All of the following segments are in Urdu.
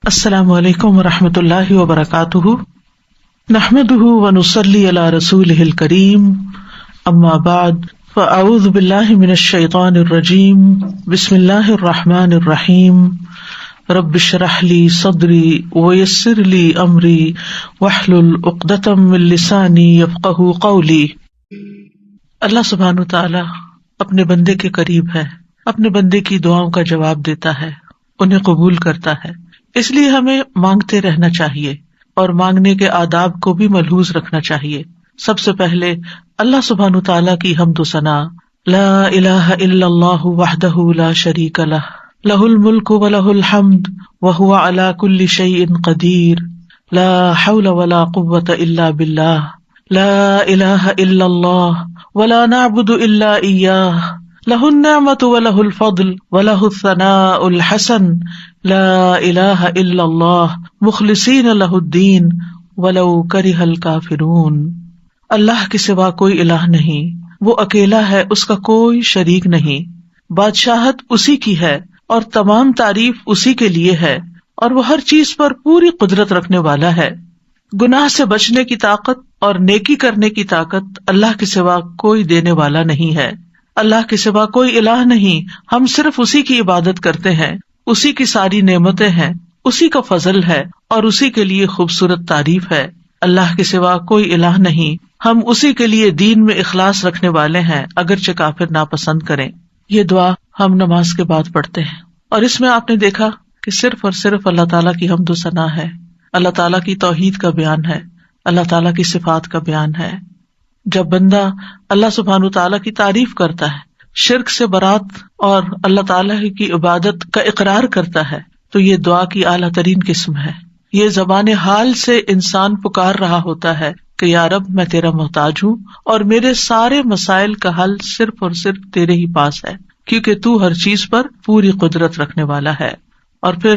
السلام علیکم ورحمۃ اللہ وبرکاتہ، نحمده ونصلی علی رسولہ الکریم، اما بعد فاعوذ باللہ من الشیطان الرجیم، بسم اللہ الرحمن الرحیم، رب اشرح لی صدری ویسر لی امری واحلل عقدۃ من لسانی یفقہوا قولی۔ اللہ سبحانہ تعالی اپنے بندے کے قریب ہے، اپنے بندے کی دعاؤں کا جواب دیتا ہے، انہیں قبول کرتا ہے، اس لیے ہمیں مانگتے رہنا چاہیے اور مانگنے کے آداب کو بھی ملحوظ رکھنا چاہیے۔ سب سے پہلے اللہ سبحانہ تعالیٰ کی حمد و ثنا، لا الہ الا اللہ وحدہ لا شریک لہ، لہ الملک ولہ الحمد وہو علی کل شیء قدیر، لا حول ولا قوۃ الا باللہ، لا الہ الا اللہ ولا نعبد الا ایاہ، لہ النعمۃ ولہ الفضل ولہ الثناء الحسن، لا الہ الا اللہ مخلصین لہ الدین ولو کرہ الکافرون۔ اللہ کے سوا کوئی الہ نہیں، وہ اکیلا ہے، اس کا کوئی شریک نہیں، بادشاہت اسی کی ہے اور تمام تعریف اسی کے لیے ہے، اور وہ ہر چیز پر پوری قدرت رکھنے والا ہے۔ گناہ سے بچنے کی طاقت اور نیکی کرنے کی طاقت اللہ کے سوا کوئی دینے والا نہیں ہے۔ اللہ کے سوا کوئی الہ نہیں، ہم صرف اسی کی عبادت کرتے ہیں، اسی کی ساری نعمتیں ہیں، اسی کا فضل ہے اور اسی کے لیے خوبصورت تعریف ہے۔ اللہ کے سوا کوئی الہ نہیں، ہم اسی کے لیے دین میں اخلاص رکھنے والے ہیں، اگرچہ کافر ناپسند کریں۔ یہ دعا ہم نماز کے بعد پڑھتے ہیں، اور اس میں آپ نے دیکھا کہ صرف اور صرف اللہ تعالیٰ کی حمد و ثنا ہے، اللہ تعالیٰ کی توحید کا بیان ہے، اللہ تعالیٰ کی صفات کا بیان ہے۔ جب بندہ اللہ سبحانہ تعالیٰ کی تعریف کرتا ہے، شرک سے برات اور اللہ تعالیٰ کی عبادت کا اقرار کرتا ہے، تو یہ دعا کی اعلیٰ ترین قسم ہے۔ یہ زبان حال سے انسان پکار رہا ہوتا ہے کہ یا رب میں تیرا محتاج ہوں اور میرے سارے مسائل کا حل صرف اور صرف تیرے ہی پاس ہے، کیونکہ تو ہر چیز پر پوری قدرت رکھنے والا ہے۔ اور پھر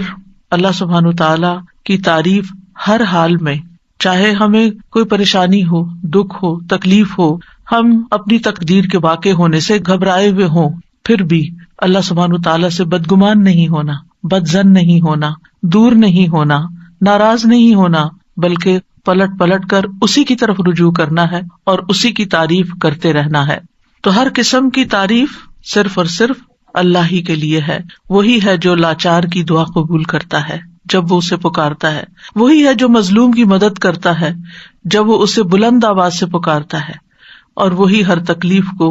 اللہ سبحانہ تعالیٰ کی تعریف ہر حال میں، چاہے ہمیں کوئی پریشانی ہو، دکھ ہو، تکلیف ہو، ہم اپنی تقدیر کے واقع ہونے سے گھبرائے ہوئے ہوں، پھر بھی اللہ سبحانہ تعالیٰ سے بدگمان نہیں ہونا، بدظن نہیں ہونا، دور نہیں ہونا، ناراض نہیں ہونا، بلکہ پلٹ پلٹ کر اسی کی طرف رجوع کرنا ہے اور اسی کی تعریف کرتے رہنا ہے۔ تو ہر قسم کی تعریف صرف اور صرف اللہ ہی کے لیے ہے۔ وہی ہے جو لاچار کی دعا قبول کرتا ہے جب وہ اسے پکارتا ہے، وہی ہے جو مظلوم کی مدد کرتا ہے جب وہ اسے بلند آواز سے پکارتا ہے، اور وہی ہر تکلیف کو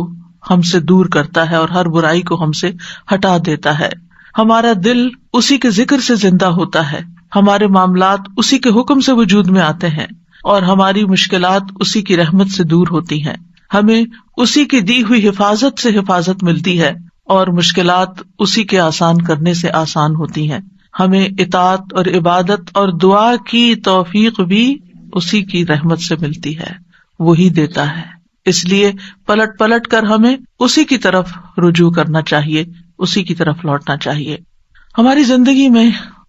ہم سے دور کرتا ہے اور ہر برائی کو ہم سے ہٹا دیتا ہے۔ ہمارا دل اسی کے ذکر سے زندہ ہوتا ہے، ہمارے معاملات اسی کے حکم سے وجود میں آتے ہیں، اور ہماری مشکلات اسی کی رحمت سے دور ہوتی ہیں۔ ہمیں اسی کی دی ہوئی حفاظت سے حفاظت ملتی ہے، اور مشکلات اسی کے آسان کرنے سے آسان ہوتی ہیں۔ ہمیں اطاعت اور عبادت اور دعا کی توفیق بھی اسی کی رحمت سے ملتی ہے، وہی دیتا ہے۔ اس لیے پلٹ پلٹ کر ہمیں اسی کی طرف رجوع کرنا چاہیے، اسی کی طرف لوٹنا چاہیے۔ ہماری زندگی میں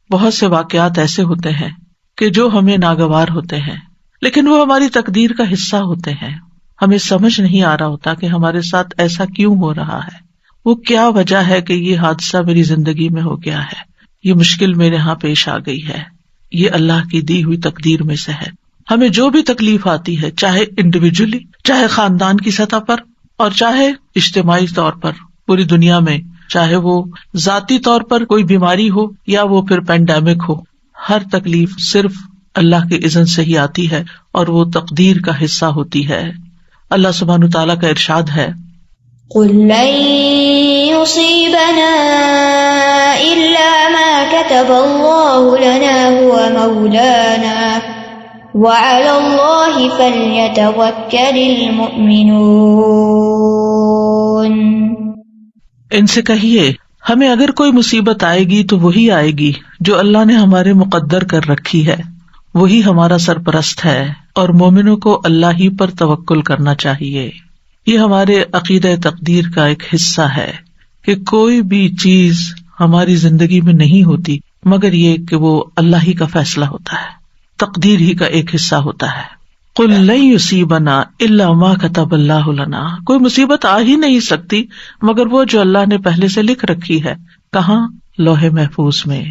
بہت سے واقعات ایسے ہوتے ہیں کہ جو ہمیں ناگوار ہوتے ہیں، لیکن وہ ہماری تقدیر کا حصہ ہوتے ہیں۔ ہمیں سمجھ نہیں آ رہا ہوتا کہ ہمارے ساتھ ایسا کیوں ہو رہا ہے، وہ کیا وجہ ہے کہ یہ حادثہ میری زندگی میں ہو گیا ہے، یہ مشکل میرے ہاں پیش آ گئی ہے، یہ اللہ کی دی ہوئی تقدیر میں سے ہے۔ ہمیں جو بھی تکلیف آتی ہے، چاہے انڈیویجولی، چاہے خاندان کی سطح پر، اور چاہے اجتماعی طور پر پوری دنیا میں، چاہے وہ ذاتی طور پر کوئی بیماری ہو یا وہ پھر پینڈیمک ہو، ہر تکلیف صرف اللہ کے اذن سے ہی آتی ہے اور وہ تقدیر کا حصہ ہوتی ہے۔ اللہ سبحانہ تعالیٰ کا ارشاد ہے، قُل لَّن يُصِيبَنَا إِلَّا مَا كَتَبَ اللَّهُ لَنَا هُوَ مَوْلَانَا وَعَلَى اللَّهِ فَلْيَتَوَكَّلِ الْمُؤْمِنُونَ۔ ان سے کہیے، ہمیں اگر کوئی مصیبت آئے گی تو وہی آئے گی جو اللہ نے ہمارے مقدر کر رکھی ہے، وہی ہمارا سرپرست ہے، اور مومنوں کو اللہ ہی پر توکل کرنا چاہیے۔ یہ ہمارے عقیدہ تقدیر کا ایک حصہ ہے کہ کوئی بھی چیز ہماری زندگی میں نہیں ہوتی مگر یہ کہ وہ اللہ ہی کا فیصلہ ہوتا ہے، تقدیر ہی کا ایک حصہ ہوتا ہے۔ قُل لَن يُصِيبَنَا إِلَّا مَا كَتَبَ اللَّهُ لَنَا، کوئی مصیبت آ ہی نہیں سکتی مگر وہ جو اللہ نے پہلے سے لکھ رکھی ہے۔ کہاں؟ لوح محفوظ میں،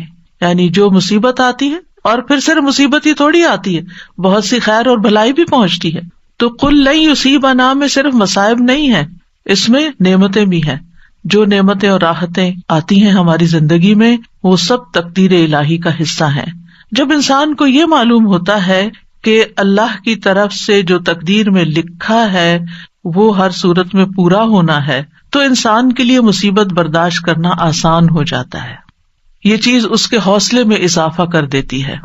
یعنی جو مصیبت آتی ہے، اور پھر صرف مصیبت ہی تھوڑی آتی ہے، بہت سی خیر اور بھلائی بھی پہنچتی ہے. تو قل لن یصیبنا میں صرف مصائب نہیں ہے، اس میں نعمتیں بھی ہیں. جو نعمتیں اور راحتیں آتی ہیں ہماری زندگی میں وہ سب تقدیر الہی کا حصہ ہیں. جب انسان کو یہ معلوم ہوتا ہے کہ اللہ کی طرف سے جو تقدیر میں لکھا ہے وہ ہر صورت میں پورا ہونا ہے، تو انسان کے لیے مصیبت برداشت کرنا آسان ہو جاتا ہے. یہ چیز اس کے حوصلے میں اضافہ کر دیتی ہے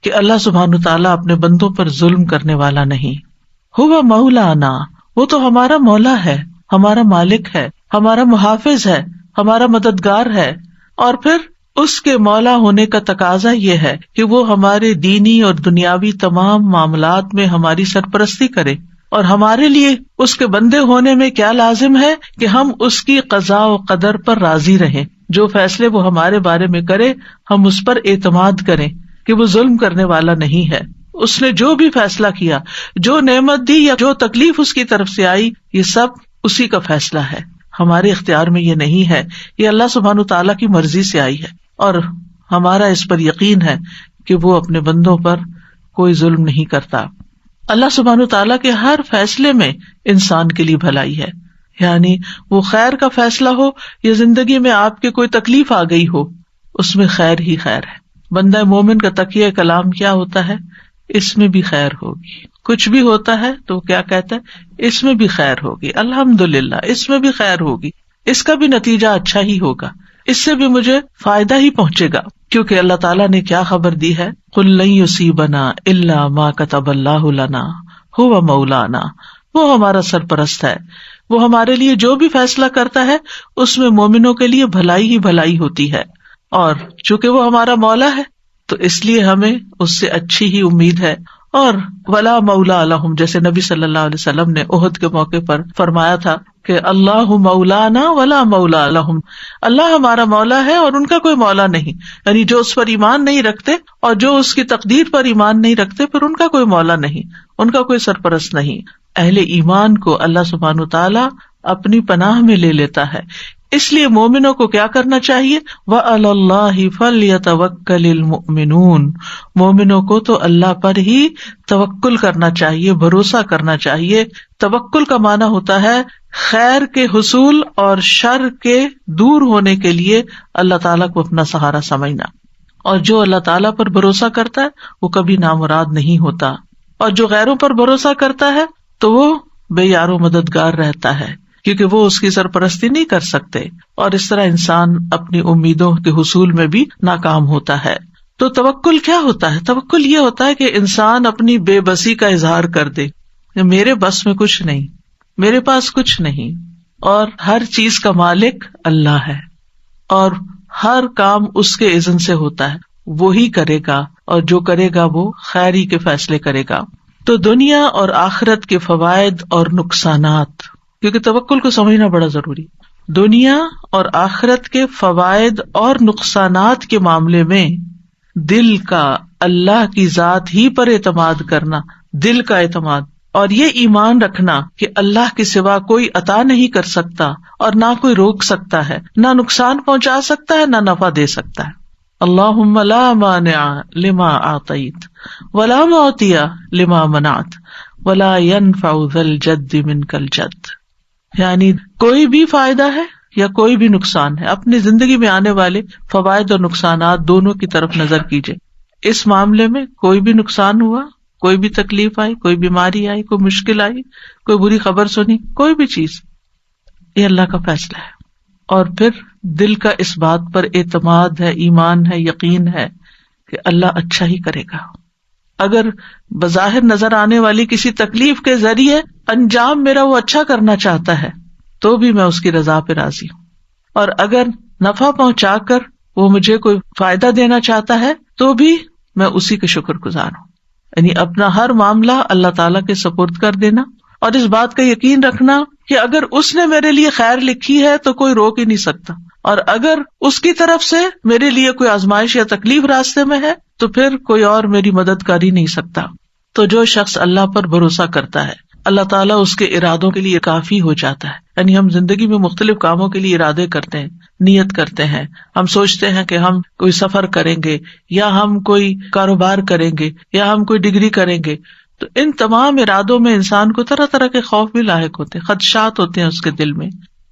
کہ اللہ سبحانہ تعالیٰ اپنے بندوں پر ظلم کرنے والا نہیں. ہوا مولانا، وہ تو ہمارا مولا ہے، ہمارا مالک ہے، ہمارا محافظ ہے، ہمارا مددگار ہے. اور پھر اس کے مولا ہونے کا تقاضا یہ ہے کہ وہ ہمارے دینی اور دنیاوی تمام معاملات میں ہماری سرپرستی کرے. اور ہمارے لیے اس کے بندے ہونے میں کیا لازم ہے کہ ہم اس کی قضاء و قدر پر راضی رہیں. جو فیصلے وہ ہمارے بارے میں کرے ہم اس پر اعتماد کریں کہ وہ ظلم کرنے والا نہیں ہے. اس نے جو بھی فیصلہ کیا، جو نعمت دی یا جو تکلیف اس کی طرف سے آئی، یہ سب اسی کا فیصلہ ہے، ہمارے اختیار میں یہ نہیں ہے. یہ اللہ سبحانہ تعالیٰ کی مرضی سے آئی ہے، اور ہمارا اس پر یقین ہے کہ وہ اپنے بندوں پر کوئی ظلم نہیں کرتا. اللہ سبحانہ تعالیٰ کے ہر فیصلے میں انسان کے لیے بھلائی ہے. یعنی وہ خیر کا فیصلہ ہو یا زندگی میں آپ کے کوئی تکلیف آ گئی ہو، اس میں خیر ہی خیر ہے. بندہ مومن کا تقیہ کلام کیا ہوتا ہے؟ اس میں بھی خیر ہوگی. کچھ بھی ہوتا ہے تو کیا کہتا ہے؟ اس میں بھی خیر ہوگی، الحمدللہ اس میں بھی خیر ہوگی، اس کا بھی نتیجہ اچھا ہی ہوگا، اس سے بھی مجھے فائدہ ہی پہنچے گا. کیونکہ اللہ تعالیٰ نے کیا خبر دی ہے؟ قل لن یصیبنا الا ما کتب اللہ لنا ھو مولانا. وہ ہمارا سرپرست ہے، وہ ہمارے لیے جو بھی فیصلہ کرتا ہے اس میں مومنوں کے لیے بھلائی ہی بھلائی ہوتی ہے. اور چونکہ وہ ہمارا مولا ہے تو اس لیے ہمیں اس سے اچھی ہی امید ہے. اور ولا مولا لہم، جیسے نبی صلی اللہ علیہ وسلم نے احد کے موقع پر فرمایا تھا کہ اللہ مولانا ولا مولا لہم، اللہ ہمارا مولا ہے اور ان کا کوئی مولا نہیں. یعنی جو اس پر ایمان نہیں رکھتے اور جو اس کی تقدیر پر ایمان نہیں رکھتے پھر ان کا کوئی مولا نہیں، ان کا کوئی سرپرست نہیں. اہل ایمان کو اللہ سبحانہ تعالیٰ اپنی پناہ میں لے لیتا ہے. اس لیے مومنوں کو کیا کرنا چاہیے؟ وَعَلَى اللَّهِ فَلْيَتَوَكَّلِ الْمُؤْمِنُونَ، مومنوں کو تو اللہ پر ہی توکل کرنا چاہیے، بھروسہ کرنا چاہیے. توکل کا معنی ہوتا ہے خیر کے حصول اور شر کے دور ہونے کے لیے اللہ تعالیٰ کو اپنا سہارا سمجھنا. اور جو اللہ تعالیٰ پر بھروسہ کرتا ہے وہ کبھی نامراد نہیں ہوتا، اور جو غیروں پر بھروسہ کرتا ہے تو وہ بے یار و مددگار رہتا ہے، کیونکہ وہ اس کی سرپرستی نہیں کر سکتے. اور اس طرح انسان اپنی امیدوں کے حصول میں بھی ناکام ہوتا ہے. تو توکل کیا ہوتا ہے؟ توکل یہ ہوتا ہے کہ انسان اپنی بے بسی کا اظہار کر دے، میرے بس میں کچھ نہیں، میرے پاس کچھ نہیں، اور ہر چیز کا مالک اللہ ہے، اور ہر کام اس کے اذن سے ہوتا ہے، وہی کرے گا، اور جو کرے گا وہ خیر ہی کے فیصلے کرے گا. تو دنیا اور آخرت کے فوائد اور نقصانات، کیونکہ توکل کو سمجھنا بڑا ضروری. دنیا اور آخرت کے فوائد اور نقصانات کے معاملے میں دل کا اللہ کی ذات ہی پر اعتماد کرنا، دل کا اعتماد، اور یہ ایمان رکھنا کہ اللہ کے سوا کوئی عطا نہیں کر سکتا اور نہ کوئی روک سکتا ہے، نہ نقصان پہنچا سکتا ہے، نہ نفع دے سکتا ہے. اللہم لا مانع لما اعطیت ولا معطی لما منعت ولا ينفع ذا الجد منک الجد. یعنی کوئی بھی فائدہ ہے یا کوئی بھی نقصان ہے، اپنی زندگی میں آنے والے فوائد اور نقصانات دونوں کی طرف نظر کیجئے. اس معاملے میں کوئی بھی نقصان ہوا، کوئی بھی تکلیف آئی، کوئی بیماری آئی، کوئی مشکل آئی، کوئی بری خبر سنی، کوئی بھی چیز، یہ اللہ کا فیصلہ ہے. اور پھر دل کا اس بات پر اعتماد ہے، ایمان ہے، یقین ہے کہ اللہ اچھا ہی کرے گا. اگر بظاہر نظر آنے والی کسی تکلیف کے ذریعے انجام میرا وہ اچھا کرنا چاہتا ہے تو بھی میں اس کی رضا پہ راضی ہوں، اور اگر نفع پہنچا کر وہ مجھے کوئی فائدہ دینا چاہتا ہے تو بھی میں اسی کے شکر گزار ہوں. یعنی اپنا ہر معاملہ اللہ تعالیٰ کے سپرد کر دینا، اور اس بات کا یقین رکھنا کہ اگر اس نے میرے لیے خیر لکھی ہے تو کوئی روک ہی نہیں سکتا، اور اگر اس کی طرف سے میرے لیے کوئی آزمائش یا تکلیف راستے میں ہے تو پھر کوئی اور میری مدد کر ہی نہیں سکتا. تو جو شخص اللہ پر بھروسہ کرتا ہے اللہ تعالیٰ اس کے ارادوں کے لیے کافی ہو جاتا ہے. یعنی ہم زندگی میں مختلف کاموں کے لیے ارادے کرتے ہیں، نیت کرتے ہیں، ہم سوچتے ہیں کہ ہم کوئی سفر کریں گے یا ہم کوئی کاروبار کریں گے یا ہم کوئی ڈگری کریں گے، تو ان تمام ارادوں میں انسان کو طرح طرح کے خوف بھی لاحق ہوتے ہیں، خدشات ہوتے ہیں اس کے دل میں.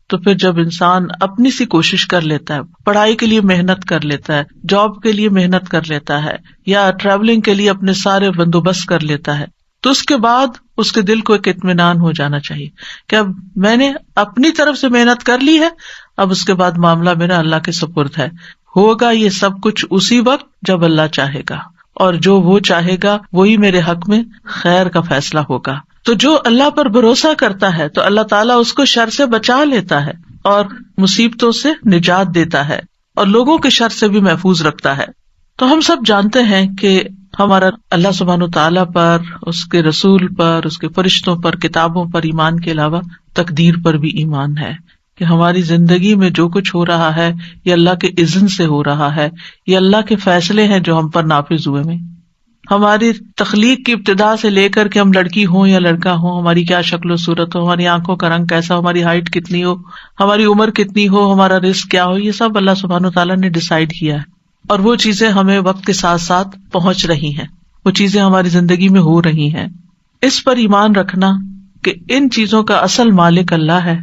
تو پھر جب انسان اپنی سی کوشش کر لیتا ہے، پڑھائی کے لیے محنت کر لیتا ہے، جاب کے لیے محنت کر لیتا ہے، یا ٹریولنگ کے لیے اپنے سارے بندوبست کر لیتا ہے، تو اس کے بعد اس کے دل کو ایک اطمینان ہو جانا چاہیے کہ اب میں نے اپنی طرف سے محنت کر لی ہے، اب اس کے بعد معاملہ میرا اللہ کے سپرد ہے. ہوگا یہ سب کچھ اسی وقت جب اللہ چاہے گا، اور جو وہ چاہے گا وہی میرے حق میں خیر کا فیصلہ ہوگا. تو جو اللہ پر بھروسہ کرتا ہے تو اللہ تعالیٰ اس کو شر سے بچا لیتا ہے اور مصیبتوں سے نجات دیتا ہے اور لوگوں کے شر سے بھی محفوظ رکھتا ہے. تو ہم سب جانتے ہیں کہ ہمارا اللہ سبحانہ تعالیٰ پر، اس کے رسول پر، اس کے فرشتوں پر، کتابوں پر ایمان کے علاوہ تقدیر پر بھی ایمان ہے کہ ہماری زندگی میں جو کچھ ہو رہا ہے یہ اللہ کے اذن سے ہو رہا ہے، یہ اللہ کے فیصلے ہیں جو ہم پر نافذ ہوئے ہیں. ہماری تخلیق کی ابتدا سے لے کر کے ہم لڑکی ہوں یا لڑکا ہوں، ہماری کیا شکل و صورت ہو، ہماری آنکھوں کا رنگ کیسا ہو، ہماری ہائٹ کتنی ہو، ہماری عمر کتنی ہو، ہمارا رزق کیا ہو، یہ سب اللہ سبحانہ تعالیٰ نے ڈیسائیڈ کیا ہے. اور وہ چیزیں ہمیں وقت کے ساتھ ساتھ پہنچ رہی ہیں، وہ چیزیں ہماری زندگی میں ہو رہی ہیں. اس پر ایمان رکھنا کہ ان چیزوں کا اصل مالک اللہ ہے،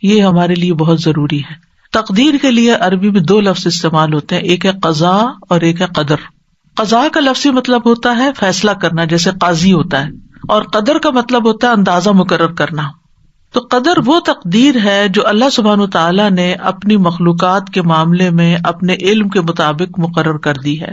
یہ ہمارے لیے بہت ضروری ہے. تقدیر کے لیے عربی میں 2 لفظ استعمال ہوتے ہیں، ایک ہے قضاء اور ایک ہے قدر. قضاء کا لفظی مطلب ہوتا ہے فیصلہ کرنا، جیسے قاضی ہوتا ہے، اور قدر کا مطلب ہوتا ہے اندازہ مقرر کرنا. تو قدر وہ تقدیر ہے جو اللہ سبحانہ تعالیٰ نے اپنی مخلوقات کے معاملے میں اپنے علم کے مطابق مقرر کر دی ہے،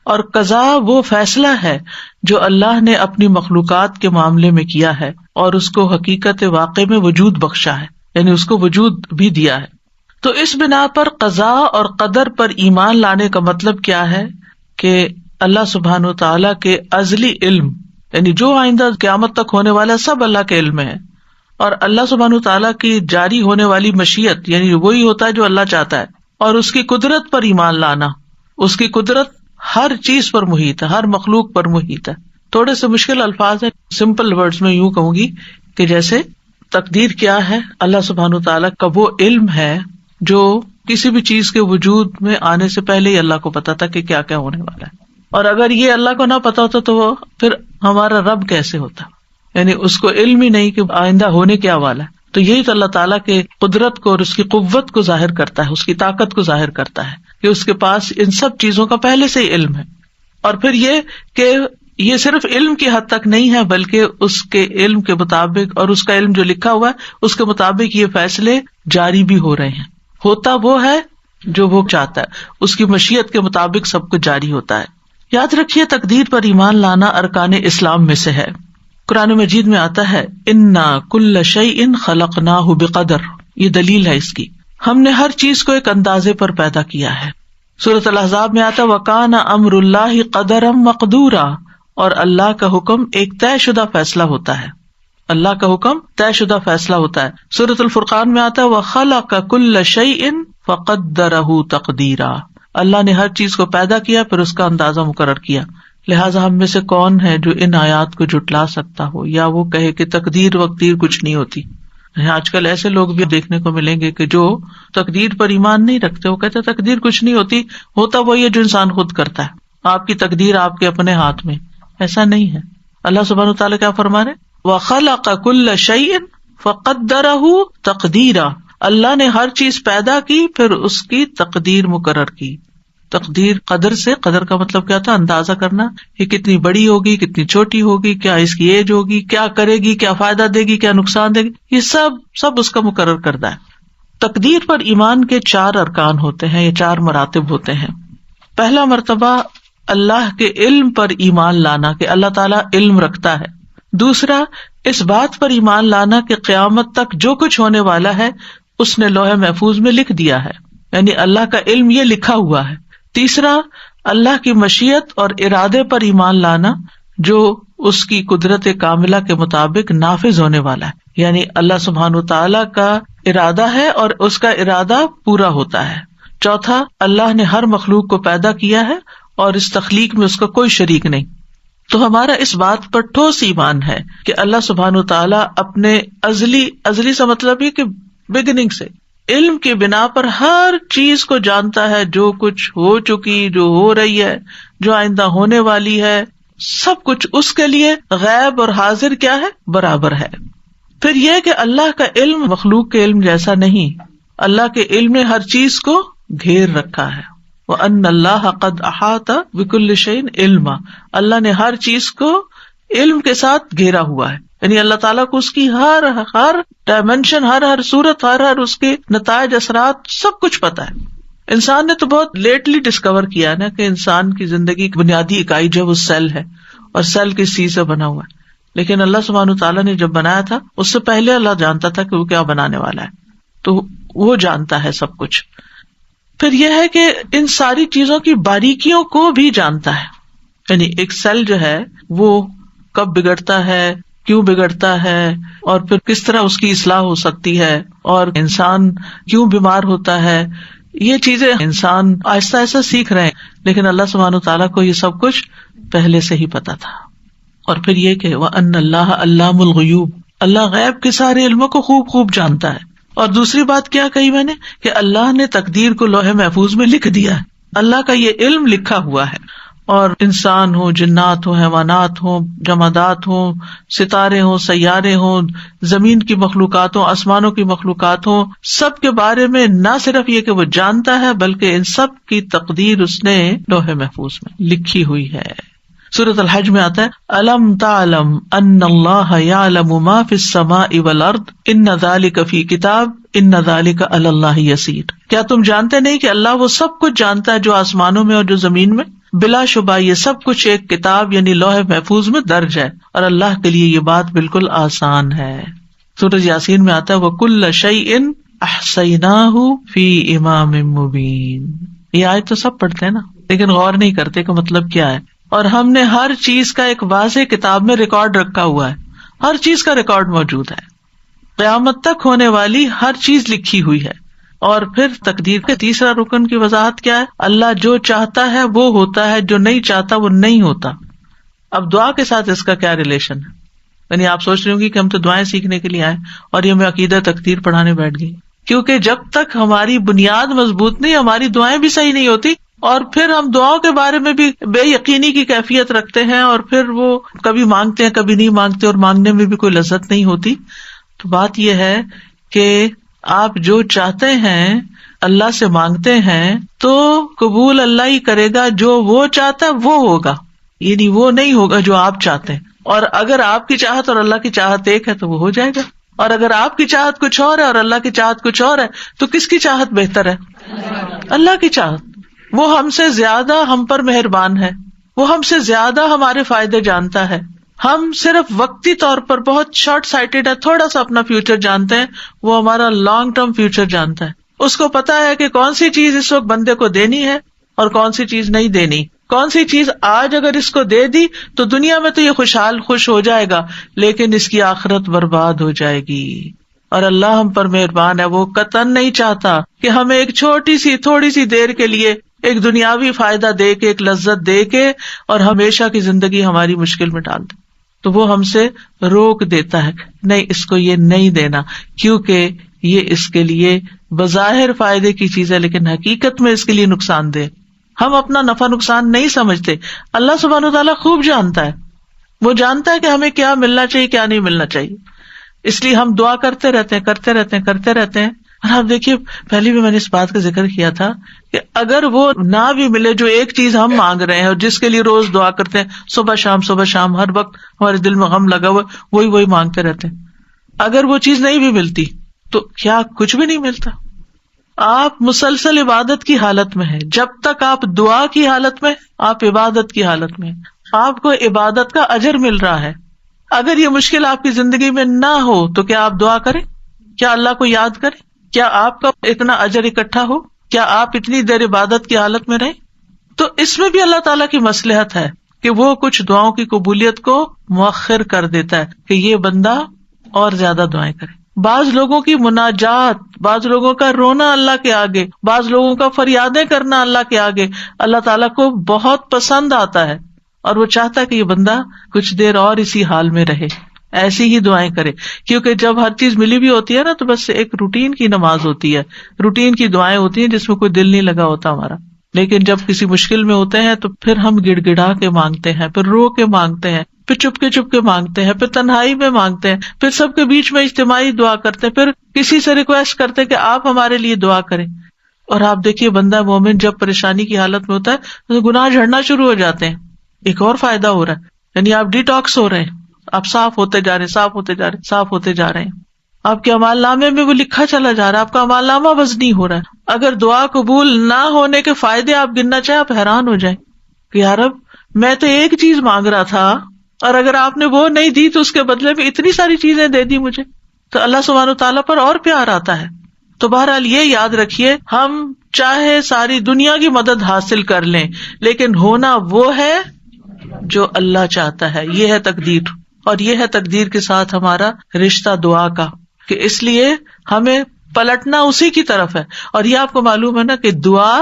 اور قضاء وہ فیصلہ ہے جو اللہ نے اپنی مخلوقات کے معاملے میں کیا ہے اور اس کو حقیقت واقع میں وجود بخشا ہے، یعنی اس کو وجود بھی دیا ہے. تو اس بنا پر قضاء اور قدر پر ایمان لانے کا مطلب کیا ہے کہ اللہ سبحانہ تعالیٰ کے ازلی علم، یعنی جو آئندہ قیامت تک ہونے والا سب اللہ کے علم میں ہے، اور اللہ سبحانہ تعالیٰ کی جاری ہونے والی مشیت، یعنی وہی ہوتا ہے جو اللہ چاہتا ہے، اور اس کی قدرت پر ایمان لانا. اس کی قدرت ہر چیز پر محیط ہے، ہر مخلوق پر محیط ہے. تھوڑے سے مشکل الفاظ ہیں، سمپل ورڈز میں یوں کہوں گی کہ جیسے تقدیر کیا ہے، اللہ سبحانہ تعالیٰ کا وہ علم ہے جو کسی بھی چیز کے وجود میں آنے سے پہلے ہی اللہ کو پتا تھا کہ کیا کیا ہونے والا ہے. اور اگر یہ اللہ کو نہ پتا ہوتا تو وہ پھر ہمارا رب کیسے ہوتا، یعنی اس کو علم ہی نہیں کہ آئندہ ہونے کیا والا ہے. تو یہی تو اللہ تعالیٰ کے قدرت کو اور اس کی قوت کو ظاہر کرتا ہے، اس کی طاقت کو ظاہر کرتا ہے کہ اس کے پاس ان سب چیزوں کا پہلے سے ہی علم ہے. اور پھر یہ کہ یہ صرف علم کی حد تک نہیں ہے، بلکہ اس کے علم کے مطابق اور اس کا علم جو لکھا ہوا ہے اس کے مطابق یہ فیصلے جاری بھی ہو رہے ہیں. ہوتا وہ ہے جو وہ چاہتا ہے، اس کی مشیت کے مطابق سب کچھ جاری ہوتا ہے. یاد رکھیے تقدیر پر ایمان لانا ارکان اسلام میں سے ہے. قرآن مجید میں آتا ہے انا کل شیء خلقناہ بقدر، یہ دلیل ہے اس کی، ہم نے ہر چیز کو ایک اندازے پر پیدا کیا ہے. سورۃ الاحزاب میں آتا ہے وکان امر اللہ قدرا مقدورا، اور اللہ کا حکم ایک طے شدہ فیصلہ ہوتا ہے، اللہ کا حکم طے شدہ فیصلہ ہوتا ہے. سورۃ الفرقان میں آتا ہے وخلق کل شیء فقدرہ تقدیرا، اللہ نے ہر چیز کو پیدا کیا پھر اس کا اندازہ مقرر کیا. لہٰذا ہم میں سے کون ہے جو ان آیات کو جھٹلا سکتا ہو یا وہ کہے کہ تقدیر وقدیر کچھ نہیں ہوتی. آج کل ایسے لوگ بھی دیکھنے کو ملیں گے کہ جو تقدیر پر ایمان نہیں رکھتے، وہ کہتے ہیں تقدیر کچھ نہیں ہوتی، ہوتا وہی ہے جو انسان خود کرتا ہے، آپ کی تقدیر آپ کے اپنے ہاتھ میں. ایسا نہیں ہے. اللہ سبحانہ تعالیٰ کیا فرما رہے وَخَلَقَ كُلَّ شَيْءٍ فَقَدَّرَهُ تَقْدِيرًا، اللہ نے ہر چیز پیدا کی پھر اس کی تقدیر مقرر کی. تقدیر قدر سے، قدر کا مطلب کیا تھا؟ اندازہ کرنا، یہ کتنی بڑی ہوگی، کتنی چھوٹی ہوگی، کیا اس کی ایج ہوگی، کیا کرے گی، کیا فائدہ دے گی، کیا نقصان دے گی، یہ سب اس کا مقرر کردہ ہے. تقدیر پر ایمان کے 4 ارکان ہوتے ہیں، یہ 4 مراتب ہوتے ہیں. پہلا مرتبہ اللہ کے علم پر ایمان لانا کہ اللہ تعالیٰ علم رکھتا ہے. دوسرا اس بات پر ایمان لانا کہ قیامت تک جو کچھ ہونے والا ہے اس نے لوح محفوظ میں لکھ دیا ہے، یعنی اللہ کا علم یہ لکھا ہوا ہے. تیسرا اللہ کی مشیت اور ارادے پر ایمان لانا جو اس کی قدرت کاملہ کے مطابق نافذ ہونے والا ہے، یعنی اللہ سبحانہ تعالیٰ کا ارادہ ہے اور اس کا ارادہ پورا ہوتا ہے. چوتھا اللہ نے ہر مخلوق کو پیدا کیا ہے اور اس تخلیق میں اس کا کوئی شریک نہیں. تو ہمارا اس بات پر ٹھوس ایمان ہے کہ اللہ سبحانہ وتعالیٰ اپنے ازلی سے مطلب یہ کہ بگننگ سے علم کی بنا پر ہر چیز کو جانتا ہے، جو کچھ ہو چکی، جو ہو رہی ہے، جو آئندہ ہونے والی ہے، سب کچھ اس کے لیے غیب اور حاضر کیا ہے؟ برابر ہے۔ پھر یہ کہ اللہ کا علم مخلوق کے علم جیسا نہیں، اللہ کے علم نے ہر چیز کو گھیر رکھا ہے۔ وَأَنَّ اللَّهَ قَدْ أَحَاطَ بِكُلِّ شَيْءٍ عِلْمًا، اللہ نے ہر چیز کو علم کے ساتھ گھیرا ہوا ہے، یعنی اللہ تعالیٰ کو اس کی ہر ڈائمینشن، ہر صورت، ہر اس کے نتائج، اثرات، سب کچھ پتا ہے۔ انسان نے تو بہت لیٹلی ڈسکور کیا نا کہ انسان کی زندگی کی بنیادی اکائی جو وہ سیل ہے، اور سیل کس چیز سے بنا ہوا ہے، لیکن اللہ سبحانہ تعالیٰ نے جب بنایا تھا اس سے پہلے اللہ جانتا تھا کہ وہ کیا بنانے والا ہے، تو وہ جانتا ہے سب کچھ۔ پھر یہ ہے کہ ان ساری چیزوں کی باریکیوں کو بھی جانتا ہے، یعنی ایک سیل جو ہے وہ کب بگڑتا ہے، کیوں بگڑتا ہے، اور پھر کس طرح اس کی اصلاح ہو سکتی ہے، اور انسان کیوں بیمار ہوتا ہے، یہ چیزیں انسان آہستہ آہستہ سیکھ رہے ہیں، لیکن اللہ سبحانہ تعالیٰ کو یہ سب کچھ پہلے سے ہی پتا تھا۔ اور پھر یہ کہ وَأَنَّ اللَّهَ عَلَّامُ الْغُيُوبِ، اللہ غیب کے سارے علموں کو خوب جانتا ہے۔ اور دوسری بات کیا کہی میں نے کہ اللہ نے تقدیر کو لوح محفوظ میں لکھ دیا ہے، اللہ کا یہ علم لکھا ہوا ہے، اور انسان ہو، جنات ہو، حیوانات ہو، جمادات ہو، ستارے ہوں، سیارے ہوں، زمین کی مخلوقات ہوں، آسمانوں کی مخلوقات ہوں، سب کے بارے میں نہ صرف یہ کہ وہ جانتا ہے بلکہ ان سب کی تقدیر اس نے لوح محفوظ میں لکھی ہوئی ہے۔ سورۃ الحج میں آتا ہے الم تعلم ان اللہ یعلم ما فی السماء والارض ان ذلک فی کتاب ان ذلک علی اللہ یسیر، کیا تم جانتے نہیں کہ اللہ وہ سب کچھ جانتا ہے جو آسمانوں میں اور جو زمین میں، بلا شبہ یہ سب کچھ ایک کتاب یعنی لوح محفوظ میں درج ہے، اور اللہ کے لیے یہ بات بالکل آسان ہے۔ سورۃ یاسین میں آتا ہے وَكُلَّ شَيْءٍ أَحْصَيْنَاهُ فِي إِمَامٍ مُبِينٍ، یہ آیت تو سب پڑھتے ہیں نا، لیکن غور نہیں کرتے کہ مطلب کیا ہے۔ اور ہم نے ہر چیز کا ایک واضح کتاب میں ریکارڈ رکھا ہوا ہے، ہر چیز کا ریکارڈ موجود ہے، قیامت تک ہونے والی ہر چیز لکھی ہوئی ہے۔ اور پھر تقدیر کے تیسرا رکن کی وضاحت کیا ہے؟ اللہ جو چاہتا ہے وہ ہوتا ہے، جو نہیں چاہتا وہ نہیں ہوتا۔ اب دعا کے ساتھ اس کا کیا ریلیشن ہے؟ یعنی آپ سوچ رہے ہوں گے کہ ہم تو دعائیں سیکھنے کے لیے آئے اور یہ میں عقیدہ تقدیر پڑھانے بیٹھ گئی، کیونکہ جب تک ہماری بنیاد مضبوط نہیں، ہماری دعائیں بھی صحیح نہیں ہوتی، اور پھر ہم دعاؤں کے بارے میں بھی بے یقینی کی کیفیت رکھتے ہیں، اور پھر وہ کبھی مانگتے ہیں کبھی نہیں مانگتے، اور مانگنے میں بھی کوئی لذت نہیں ہوتی۔ تو بات یہ ہے کہ آپ جو چاہتے ہیں اللہ سے مانگتے ہیں تو قبول اللہ ہی کرے گا، جو وہ چاہتا ہے وہ ہوگا، یعنی وہ نہیں ہوگا جو آپ چاہتے ہیں۔ اور اگر آپ کی چاہت اور اللہ کی چاہت ایک ہے تو وہ ہو جائے گا، اور اگر آپ کی چاہت کچھ اور ہے اور اللہ کی چاہت کچھ اور ہے تو کس کی چاہت بہتر ہے؟ اللہ کی چاہت۔ وہ ہم سے زیادہ ہم پر مہربان ہے، وہ ہم سے زیادہ ہمارے فائدے جانتا ہے۔ ہم صرف وقتی طور پر بہت شارٹ سائٹڈ ہے، تھوڑا سا اپنا فیوچر جانتے ہیں، وہ ہمارا لانگ ٹرم فیوچر جانتا ہے۔ اس کو پتا ہے کہ کون سی چیز اس وقت بندے کو دینی ہے اور کون سی چیز نہیں دینی، کون سی چیز آج اگر اس کو دے دی تو دنیا میں تو یہ خوش ہو جائے گا، لیکن اس کی آخرت برباد ہو جائے گی۔ اور اللہ ہم پر مہربان ہے، وہ قطعاً نہیں چاہتا کہ ہمیں ایک چھوٹی سی تھوڑی سی دیر کے لیے ایک دنیاوی فائدہ دے کے، ایک لذت دے کے، اور ہمیشہ کی زندگی ہماری مشکل میں ڈال دے۔ تو وہ ہم سے روک دیتا ہے، نہیں اس کو یہ نہیں دینا، کیونکہ یہ اس کے لیے بظاہر فائدے کی چیز ہے لیکن حقیقت میں اس کے لیے نقصان دہ۔ ہم اپنا نفع نقصان نہیں سمجھتے، اللہ سبحانہ وتعالیٰ خوب جانتا ہے، وہ جانتا ہے کہ ہمیں کیا ملنا چاہیے کیا نہیں ملنا چاہیے، اس لیے ہم دعا کرتے رہتے ہیں۔ اور آپ دیکھیے پہلے بھی میں نے اس بات کا ذکر کیا تھا کہ اگر وہ نہ بھی ملے جو ایک چیز ہم مانگ رہے ہیں اور جس کے لیے روز دعا کرتے ہیں، صبح شام ہر وقت ہمارے دل میں غم لگا ہوا، وہی مانگتے رہتے ہیں، اگر وہ چیز نہیں بھی ملتی تو کیا کچھ بھی نہیں ملتا؟ آپ مسلسل عبادت کی حالت میں ہیں، جب تک آپ دعا کی حالت میں، آپ عبادت کی حالت میں، آپ کو عبادت کا اجر مل رہا ہے۔ اگر یہ مشکل آپ کی زندگی میں نہ ہو تو کیا آپ دعا کریں؟ کیا اللہ کو یاد کریں؟ کیا آپ کا اتنا اجر اکٹھا ہو؟ کیا آپ اتنی دیر عبادت کی حالت میں رہیں؟ تو اس میں بھی اللہ تعالیٰ کی مصلحت ہے کہ وہ کچھ دعاؤں کی قبولیت کو مؤخر کر دیتا ہے کہ یہ بندہ اور زیادہ دعائیں کرے۔ بعض لوگوں کی مناجات، بعض لوگوں کا رونا اللہ کے آگے، بعض لوگوں کا فریادیں کرنا اللہ کے آگے اللہ تعالیٰ کو بہت پسند آتا ہے، اور وہ چاہتا ہے کہ یہ بندہ کچھ دیر اور اسی حال میں رہے، ایسی ہی دعائیں کرے. کیونکہ جب ہر چیز ملی بھی ہوتی ہے نا تو بس ایک روٹین کی نماز ہوتی ہے، روٹین کی دعائیں ہوتی ہیں جس میں کوئی دل نہیں لگا ہوتا ہمارا. لیکن جب کسی مشکل میں ہوتے ہیں تو پھر ہم گڑ گڑا کے مانگتے ہیں، پھر رو کے مانگتے ہیں، پھر چپ کے مانگتے ہیں، پھر تنہائی میں مانگتے ہیں، پھر سب کے بیچ میں اجتماعی دعا کرتے ہیں، پھر کسی سے ریکویسٹ کرتے ہیں کہ آپ ہمارے لیے دعا کریں. اور آپ دیکھیے بندہ مومن جب پریشانی کی حالت میں ہوتا ہے تو گناہ جھڑنا شروع ہو جاتے ہیں. ایک اور فائدہ ہو رہا ہے، یعنی آپ ڈیٹاکس ہو رہے ہیں، آپ صاف ہوتے جا رہے ہیں، صاف ہوتے جا رہے ہیں، صاف ہوتے جا رہے ہیں. آپ کے اعمال نامے میں وہ لکھا چلا جا رہا ہے، آپ کا اعمال نامہ وزنی ہو رہا ہے. اگر دعا قبول نہ ہونے کے فائدے آپ گننا چاہیں آپ حیران ہو جائیں کہ یا رب میں تو ایک چیز مانگ رہا تھا اور اگر آپ نے وہ نہیں دی تو اس کے بدلے میں اتنی ساری چیزیں دے دی مجھے. تو اللہ سبحانہ تعالیٰ پر اور پیار آتا ہے. تو بہرحال یہ یاد رکھیے، ہم چاہے ساری دنیا کی مدد حاصل کر لیں لیکن ہونا وہ ہے جو اللہ چاہتا ہے. یہ ہے تقدیر، اور یہ ہے تقدیر کے ساتھ ہمارا رشتہ دعا کا، کہ اس لیے ہمیں پلٹنا اسی کی طرف ہے. اور یہ آپ کو معلوم ہے نا کہ دعا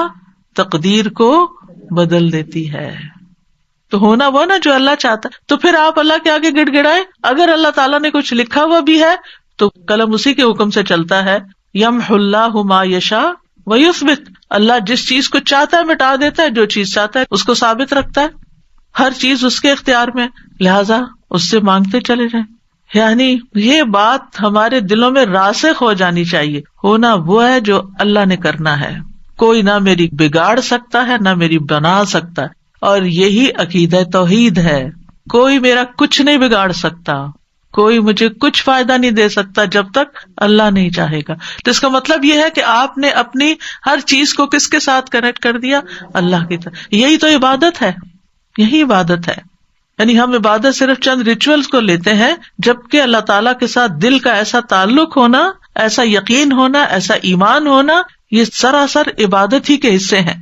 تقدیر کو بدل دیتی ہے. تو ہونا وہ نا جو اللہ چاہتا ہے. تو پھر آپ اللہ کے آگے گڑ گڑائیں. اگر اللہ تعالیٰ نے کچھ لکھا ہوا بھی ہے تو قلم اسی کے حکم سے چلتا ہے. یمحو اللہ ما یشاء ویثبت، اللہ جس چیز کو چاہتا ہے مٹا دیتا ہے، جو چیز چاہتا ہے اس کو ثابت رکھتا ہے. ہر چیز اس کے اختیار میں، لہذا اس سے مانگتے چلے جائیں. یعنی یہ بات ہمارے دلوں میں راسخ ہو جانی چاہیے، ہونا وہ ہے جو اللہ نے کرنا ہے. کوئی نہ میری بگاڑ سکتا ہے نہ میری بنا سکتا ہے، اور یہی عقیدہ توحید ہے. کوئی میرا کچھ نہیں بگاڑ سکتا، کوئی مجھے کچھ فائدہ نہیں دے سکتا جب تک اللہ نہیں چاہے گا. تو اس کا مطلب یہ ہے کہ آپ نے اپنی ہر چیز کو کس کے ساتھ کنیکٹ کر دیا؟ اللہ کی طرف. یہی تو عبادت ہے، یہی عبادت ہے. یعنی ہم عبادت صرف چند ریچولز کو لیتے ہیں، جبکہ اللہ تعالیٰ کے ساتھ دل کا ایسا تعلق ہونا، ایسا یقین ہونا، ایسا ایمان ہونا، یہ سراسر عبادت ہی کے حصے ہیں.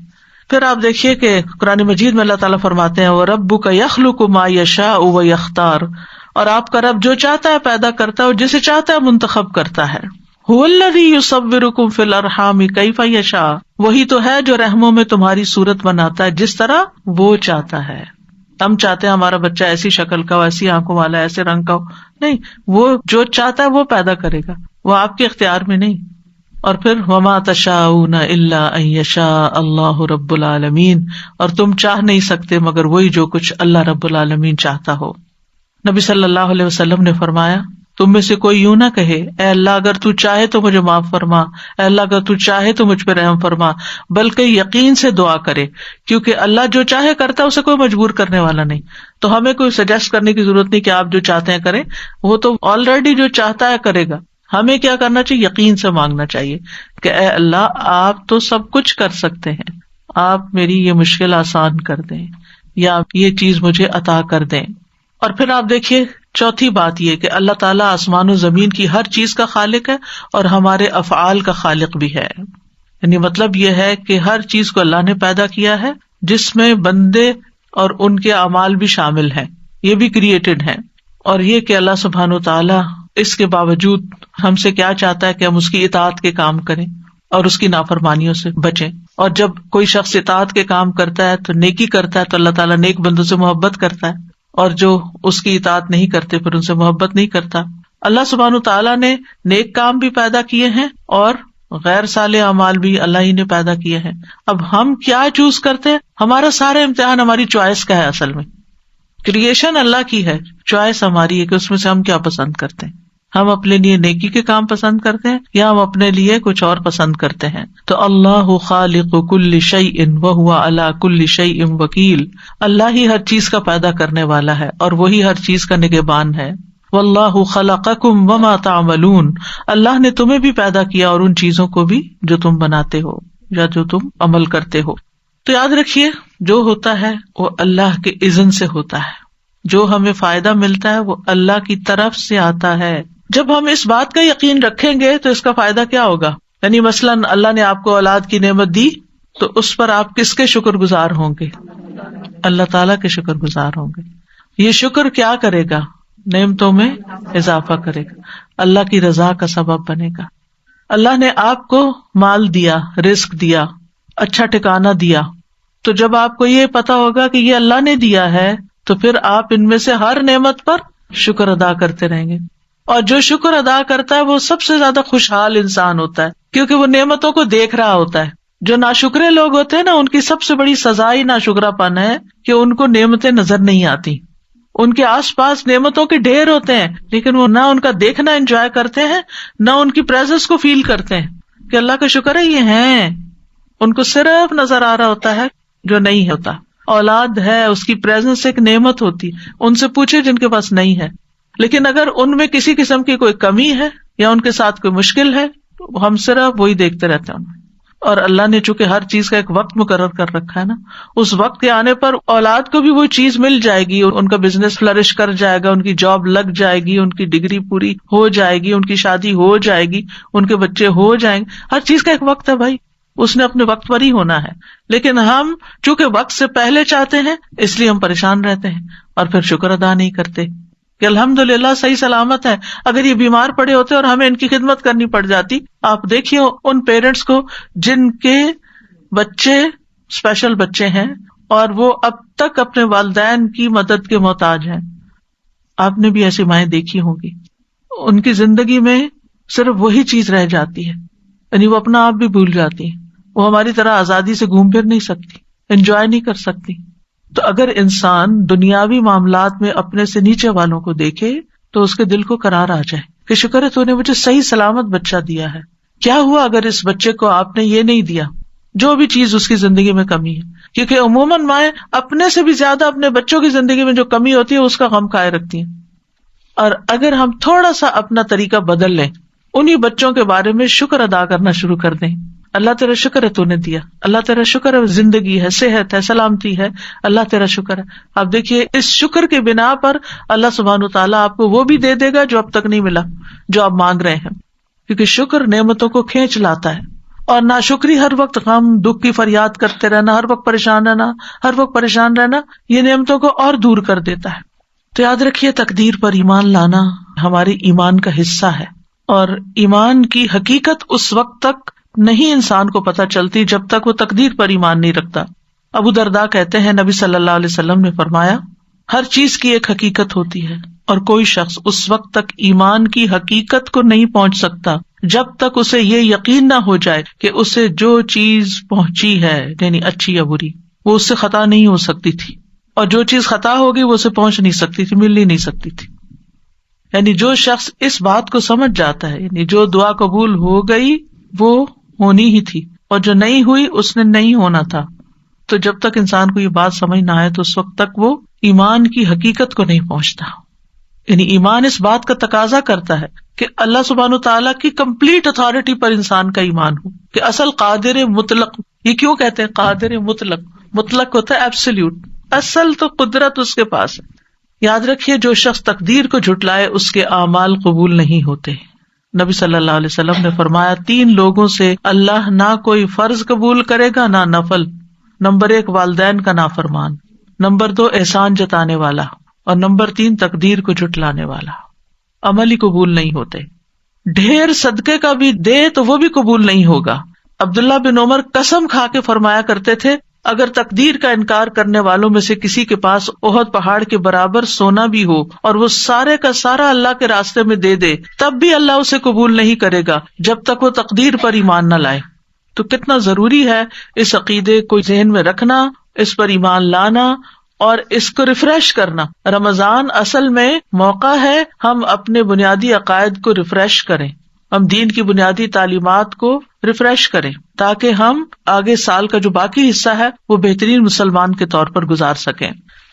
پھر آپ دیکھیے کہ قرآن مجید میں اللہ تعالیٰ فرماتے ہیں وَرَبُّكَ يَخْلُقُ مَا يَشَاءُ وَيَخْتَارُ، اور آپ کا رب جو چاہتا ہے پیدا کرتا ہے اور جسے چاہتا ہے منتخب کرتا ہے. هُوَ الَّذِي يُصَوِّرُكُمْ فِي الْأَرْحَامِ كَيْفَ يَشَاءُ، وہی تو ہے جو رحموں میں تمہاری صورت بناتا ہے جس طرح وہ چاہتا ہے. ہم چاہتے ہیں ہمارا بچہ ایسی شکل کا ہو، ایسی آنکھوں والا، ایسے رنگ کا ہو، نہیں، وہ جو چاہتا ہے وہ پیدا کرے گا، وہ آپ کے اختیار میں نہیں. اور پھر وما تشاءون الا ان یشاء اللہ رب العالمین، اور تم چاہ نہیں سکتے مگر وہی جو کچھ اللہ رب العالمین چاہتا ہو. نبی صلی اللہ علیہ وسلم نے فرمایا تم میں سے کوئی یوں نہ کہے اے اللہ اگر تو چاہے تو مجھے معاف فرما، اے اللہ اگر تو چاہے تو مجھ پہ رحم فرما، بلکہ یقین سے دعا کرے، کیونکہ اللہ جو چاہے کرتا ہے، اسے کوئی مجبور کرنے والا نہیں. تو ہمیں کوئی سجیسٹ کرنے کی ضرورت نہیں کہ آپ جو چاہتے ہیں کریں، وہ تو آلریڈی جو چاہتا ہے کرے گا. ہمیں کیا کرنا چاہیے؟ یقین سے مانگنا چاہیے کہ اے اللہ آپ تو سب کچھ کر سکتے ہیں، آپ میری یہ مشکل آسان کر دیں یا یہ چیز مجھے عطا کر دیں. اور پھر آپ دیکھیے چوتھی بات یہ کہ اللہ تعالیٰ آسمان و زمین کی ہر چیز کا خالق ہے اور ہمارے افعال کا خالق بھی ہے. یعنی مطلب یہ ہے کہ ہر چیز کو اللہ نے پیدا کیا ہے، جس میں بندے اور ان کے اعمال بھی شامل ہیں، یہ بھی کریٹڈ ہیں. اور یہ کہ اللہ سبحانہ و تعالیٰ اس کے باوجود ہم سے کیا چاہتا ہے کہ ہم اس کی اطاعت کے کام کریں اور اس کی نافرمانیوں سے بچیں. اور جب کوئی شخص اطاعت کے کام کرتا ہے تو نیکی کرتا ہے تو اللہ تعالیٰ نیک بندوں سے محبت کرتا ہے، اور جو اس کی اطاعت نہیں کرتے پھر ان سے محبت نہیں کرتا. اللہ سبحانہ تعالیٰ نے نیک کام بھی پیدا کیے ہیں اور غیر صالح اعمال بھی اللہ ہی نے پیدا کیے ہیں. اب ہم کیا چوز کرتے ہیں؟ ہمارا سارا امتحان ہماری چوائس کا ہے. اصل میں کریشن اللہ کی ہے، چوائس ہماری ہے کہ اس میں سے ہم کیا پسند کرتے ہیں. ہم اپنے لیے نیکی کے کام پسند کرتے ہیں یا ہم اپنے لیے کچھ اور پسند کرتے ہیں. تو اللہ خالق کل شیء وہو علی کل شیء وکیل، اللہ ہی ہر چیز کا پیدا کرنے والا ہے اور وہی ہر چیز کا نگہبان ہے. واللہ خلقکم وما تعملون، اللہ نے تمہیں بھی پیدا کیا اور ان چیزوں کو بھی جو تم بناتے ہو یا جو تم عمل کرتے ہو. تو یاد رکھیے جو ہوتا ہے وہ اللہ کے اذن سے ہوتا ہے، جو ہمیں فائدہ ملتا ہے وہ اللہ کی طرف سے آتا ہے. جب ہم اس بات کا یقین رکھیں گے تو اس کا فائدہ کیا ہوگا؟ یعنی مثلاً اللہ نے آپ کو اولاد کی نعمت دی تو اس پر آپ کس کے شکر گزار ہوں گے؟ اللہ تعالیٰ کے شکر گزار ہوں گے. یہ شکر کیا کرے گا؟ نعمتوں میں اضافہ کرے گا، اللہ کی رضا کا سبب بنے گا. اللہ نے آپ کو مال دیا، رزق دیا، اچھا ٹھکانہ دیا، تو جب آپ کو یہ پتا ہوگا کہ یہ اللہ نے دیا ہے تو پھر آپ ان میں سے ہر نعمت پر شکر ادا کرتے رہیں گے. اور جو شکر ادا کرتا ہے وہ سب سے زیادہ خوشحال انسان ہوتا ہے، کیونکہ وہ نعمتوں کو دیکھ رہا ہوتا ہے. جو ناشکرے لوگ ہوتے ہیں نا، ان کی سب سے بڑی سزا ہی ناشکرا پن ہے کہ ان کو نعمتیں نظر نہیں آتی. ان کے آس پاس نعمتوں کے ڈھیر ہوتے ہیں، لیکن وہ نہ ان کا دیکھنا انجوائے کرتے ہیں، نہ ان کی پریزنس کو فیل کرتے ہیں کہ اللہ کا شکر ہے یہ ہیں. ان کو صرف نظر آ رہا ہوتا ہے جو نہیں ہوتا. اولاد ہے، اس کی پریزنس ایک نعمت ہوتی، ان سے پوچھے جن کے پاس نہیں ہے. لیکن اگر ان میں کسی قسم کی کوئی کمی ہے یا ان کے ساتھ کوئی مشکل ہے تو ہم صرف وہی دیکھتے رہتے ہیں. اور اللہ نے چونکہ ہر چیز کا ایک وقت مقرر کر رکھا ہے نا، اس وقت کے آنے پر اولاد کو بھی وہ چیز مل جائے گی، ان کا بزنس فلرش کر جائے گا، ان کی جاب لگ جائے گی، ان کی ڈگری پوری ہو جائے گی، ان کی شادی ہو جائے گی، ان کے بچے ہو جائیں گے. ہر چیز کا ایک وقت ہے بھائی، اس نے اپنے وقت پر ہی ہونا ہے. لیکن ہم چونکہ وقت سے پہلے چاہتے ہیں اس لیے ہم پریشان رہتے ہیں اور پھر شکر ادا نہیں کرتے کہ الحمدللہ صحیح سلامت ہے. اگر یہ بیمار پڑے ہوتے اور ہمیں ان کی خدمت کرنی پڑ جاتی. آپ دیکھیے ان پیرنٹس کو جن کے بچے اسپیشل بچے ہیں اور وہ اب تک اپنے والدین کی مدد کے محتاج ہیں. آپ نے بھی ایسی مائیں دیکھی ہوں گی. ان کی زندگی میں صرف وہی چیز رہ جاتی ہے، یعنی وہ اپنا آپ بھی بھول جاتی ہیں. وہ ہماری طرح آزادی سے گھوم پھر نہیں سکتی، انجوائے نہیں کر سکتی. تو اگر انسان دنیاوی معاملات میں اپنے سے نیچے والوں کو دیکھے تو اس کے دل کو قرار آ جائے کہ شکر ہے تو نے مجھے صحیح سلامت بچہ دیا ہے. کیا ہوا اگر اس بچے کو آپ نے یہ نہیں دیا، جو بھی چیز اس کی زندگی میں کمی ہے. کیونکہ عموماً مائیں اپنے سے بھی زیادہ اپنے بچوں کی زندگی میں جو کمی ہوتی ہے اس کا غم کھائے رکھتی ہیں. اور اگر ہم تھوڑا سا اپنا طریقہ بدل لیں، انہی بچوں کے بارے میں شکر ادا کرنا شروع کر دیں. اللہ تیرا شکر ہے تو نے دیا، اللہ تیرا شکر ہے زندگی ہے، صحت ہے، سلامتی ہے، اللہ تیرا شکر ہے. آپ دیکھیے اس شکر کے بنا پر اللہ سبحانہ وتعالیٰ آپ کو وہ بھی دے دے گا جو اب تک نہیں ملا، جو آپ مانگ رہے ہیں. کیونکہ شکر نعمتوں کو کھینچ لاتا ہے. اور ناشکری ہر وقت غم دکھ کی فریاد کرتے رہنا، ہر وقت پریشان رہنا یہ نعمتوں کو اور دور کر دیتا ہے. تو یاد رکھیے تقدیر پر ایمان لانا ہماری ایمان کا حصہ ہے. اور ایمان کی حقیقت اس وقت تک نہیں انسان کو پتہ چلتی جب تک وہ تقدیر پر ایمان نہیں رکھتا. ابو درداء کہتے ہیں نبی صلی اللہ علیہ وسلم نے فرمایا ہر چیز کی ایک حقیقت ہوتی ہے اور کوئی شخص اس وقت تک ایمان کی حقیقت کو نہیں پہنچ سکتا جب تک اسے یہ یقین نہ ہو جائے کہ اسے جو چیز پہنچی ہے یعنی اچھی یا بری وہ اس سے خطا نہیں ہو سکتی تھی، اور جو چیز خطا ہوگی وہ اسے پہنچ نہیں سکتی تھی، مل ہی نہیں سکتی تھی. یعنی جو شخص اس بات کو سمجھ جاتا ہے، یعنی جو دعا قبول ہو گئی وہ ہونی ہی تھی اور جو نہیں ہوئی اس نے نہیں ہونا تھا. تو جب تک انسان کو یہ بات سمجھ نہ آئے تو اس وقت تک وہ ایمان کی حقیقت کو نہیں پہنچتا. یعنی ایمان اس بات کا تقاضا کرتا ہے کہ اللہ سبحانہ تعالیٰ کی کمپلیٹ اتھارٹی پر انسان کا ایمان ہو، کہ اصل قادر مطلق. یہ کیوں کہتے ہیں قادر مطلق؟ مطلق ہوتا ہے ایبسلیوٹ، اصل تو قدرت اس کے پاس ہے. یاد رکھیے جو شخص تقدیر کو جھٹلائے اس کے اعمال قبول نہیں ہوتے. نبی صلی اللہ علیہ وسلم نے فرمایا 3 لوگوں سے اللہ نہ کوئی فرض قبول کرے گا نہ نفل. نمبر 1 والدین کا نافرمان، نمبر 2 احسان جتانے والا، اور نمبر 3 تقدیر کو جھٹلانے والا. عمل ہی قبول نہیں ہوتے. ڈھیر صدقے کا بھی دے تو وہ بھی قبول نہیں ہوگا. عبداللہ بن عمر قسم کھا کے فرمایا کرتے تھے اگر تقدیر کا انکار کرنے والوں میں سے کسی کے پاس احد پہاڑ کے برابر سونا بھی ہو اور وہ سارے کا سارا اللہ کے راستے میں دے دے تب بھی اللہ اسے قبول نہیں کرے گا جب تک وہ تقدیر پر ایمان نہ لائے. تو کتنا ضروری ہے اس عقیدے کو ذہن میں رکھنا، اس پر ایمان لانا اور اس کو ریفریش کرنا. رمضان اصل میں موقع ہے ہم اپنے بنیادی عقائد کو ریفریش کریں، ہم دین کی بنیادی تعلیمات کو ریفریش کریں تاکہ ہم آگے سال کا جو باقی حصہ ہے وہ بہترین مسلمان کے طور پر گزار سکیں.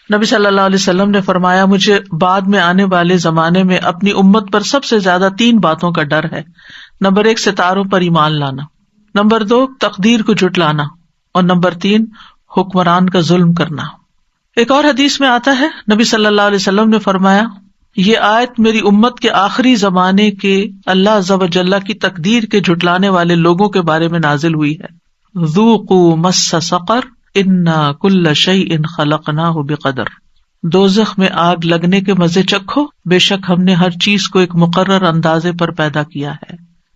نبی صلی اللہ علیہ وسلم نے فرمایا مجھے بعد میں آنے والے زمانے میں اپنی امت پر سب سے زیادہ 3 باتوں کا ڈر ہے. نمبر 1 ستاروں پر ایمان لانا، نمبر 2 تقدیر کو جھٹلانا، اور نمبر 3 حکمران کا ظلم کرنا. ایک اور حدیث میں آتا ہے نبی صلی اللہ علیہ وسلم نے فرمایا یہ آیت میری امت کے آخری زمانے کے اللہ عز و جل کی تقدیر کے جھٹلانے والے لوگوں کے بارے میں نازل ہوئی ہے. ذوقوا مس سقر انا کل شیء خلقناہ بقدر. دوزخ میں آگ لگنے کے مزے چکھو، بے شک ہم نے ہر چیز کو ایک مقرر اندازے پر پیدا کیا ہے.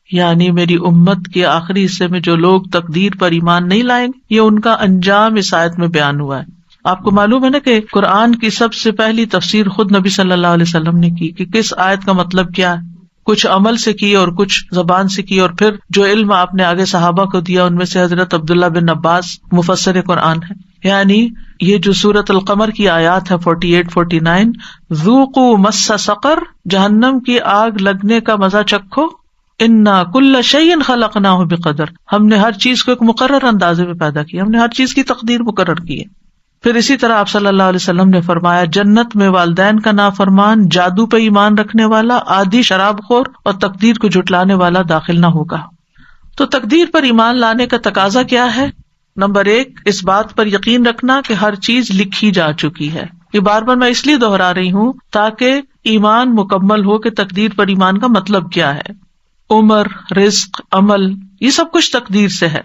یعنی میری امت کے آخری حصے میں جو لوگ تقدیر پر ایمان نہیں لائیں گے یہ ان کا انجام اس آیت میں بیان ہوا ہے. آپ کو معلوم ہے نا کہ قرآن کی سب سے پہلی تفسیر خود نبی صلی اللہ علیہ وسلم نے کی کہ کس آیت کا مطلب کیا ہے. کچھ عمل سے کی اور کچھ زبان سے کی، اور پھر جو علم آپ نے آگے صحابہ کو دیا ان میں سے حضرت عبداللہ بن عباس مفسر قرآن ہے. یعنی یہ جو سورۃ القمر کی آیات ہے 48-49، ذوقوا مس سقر، جہنم کی آگ لگنے کا مزہ چکھو، انا کل شیء خلقناہ بقدر، ہم نے ہر چیز کو ایک مقرر اندازے میں پیدا کیا، ہم نے ہر چیز کی تقدیر مقرر کی ہے. پھر اسی طرح آپ صلی اللہ علیہ وسلم نے فرمایا جنت میں والدین کا نافرمان، جادو پہ ایمان رکھنے والا، عادی شراب خور اور تقدیر کو جھٹلانے والا داخل نہ ہوگا. تو تقدیر پر ایمان لانے کا تقاضا کیا ہے؟ نمبر 1، اس بات پر یقین رکھنا کہ ہر چیز لکھی جا چکی ہے. یہ بار بار میں اس لیے دہرا رہی ہوں تاکہ ایمان مکمل ہو کہ تقدیر پر ایمان کا مطلب کیا ہے. عمر، رزق، عمل، یہ سب کچھ تقدیر سے ہے.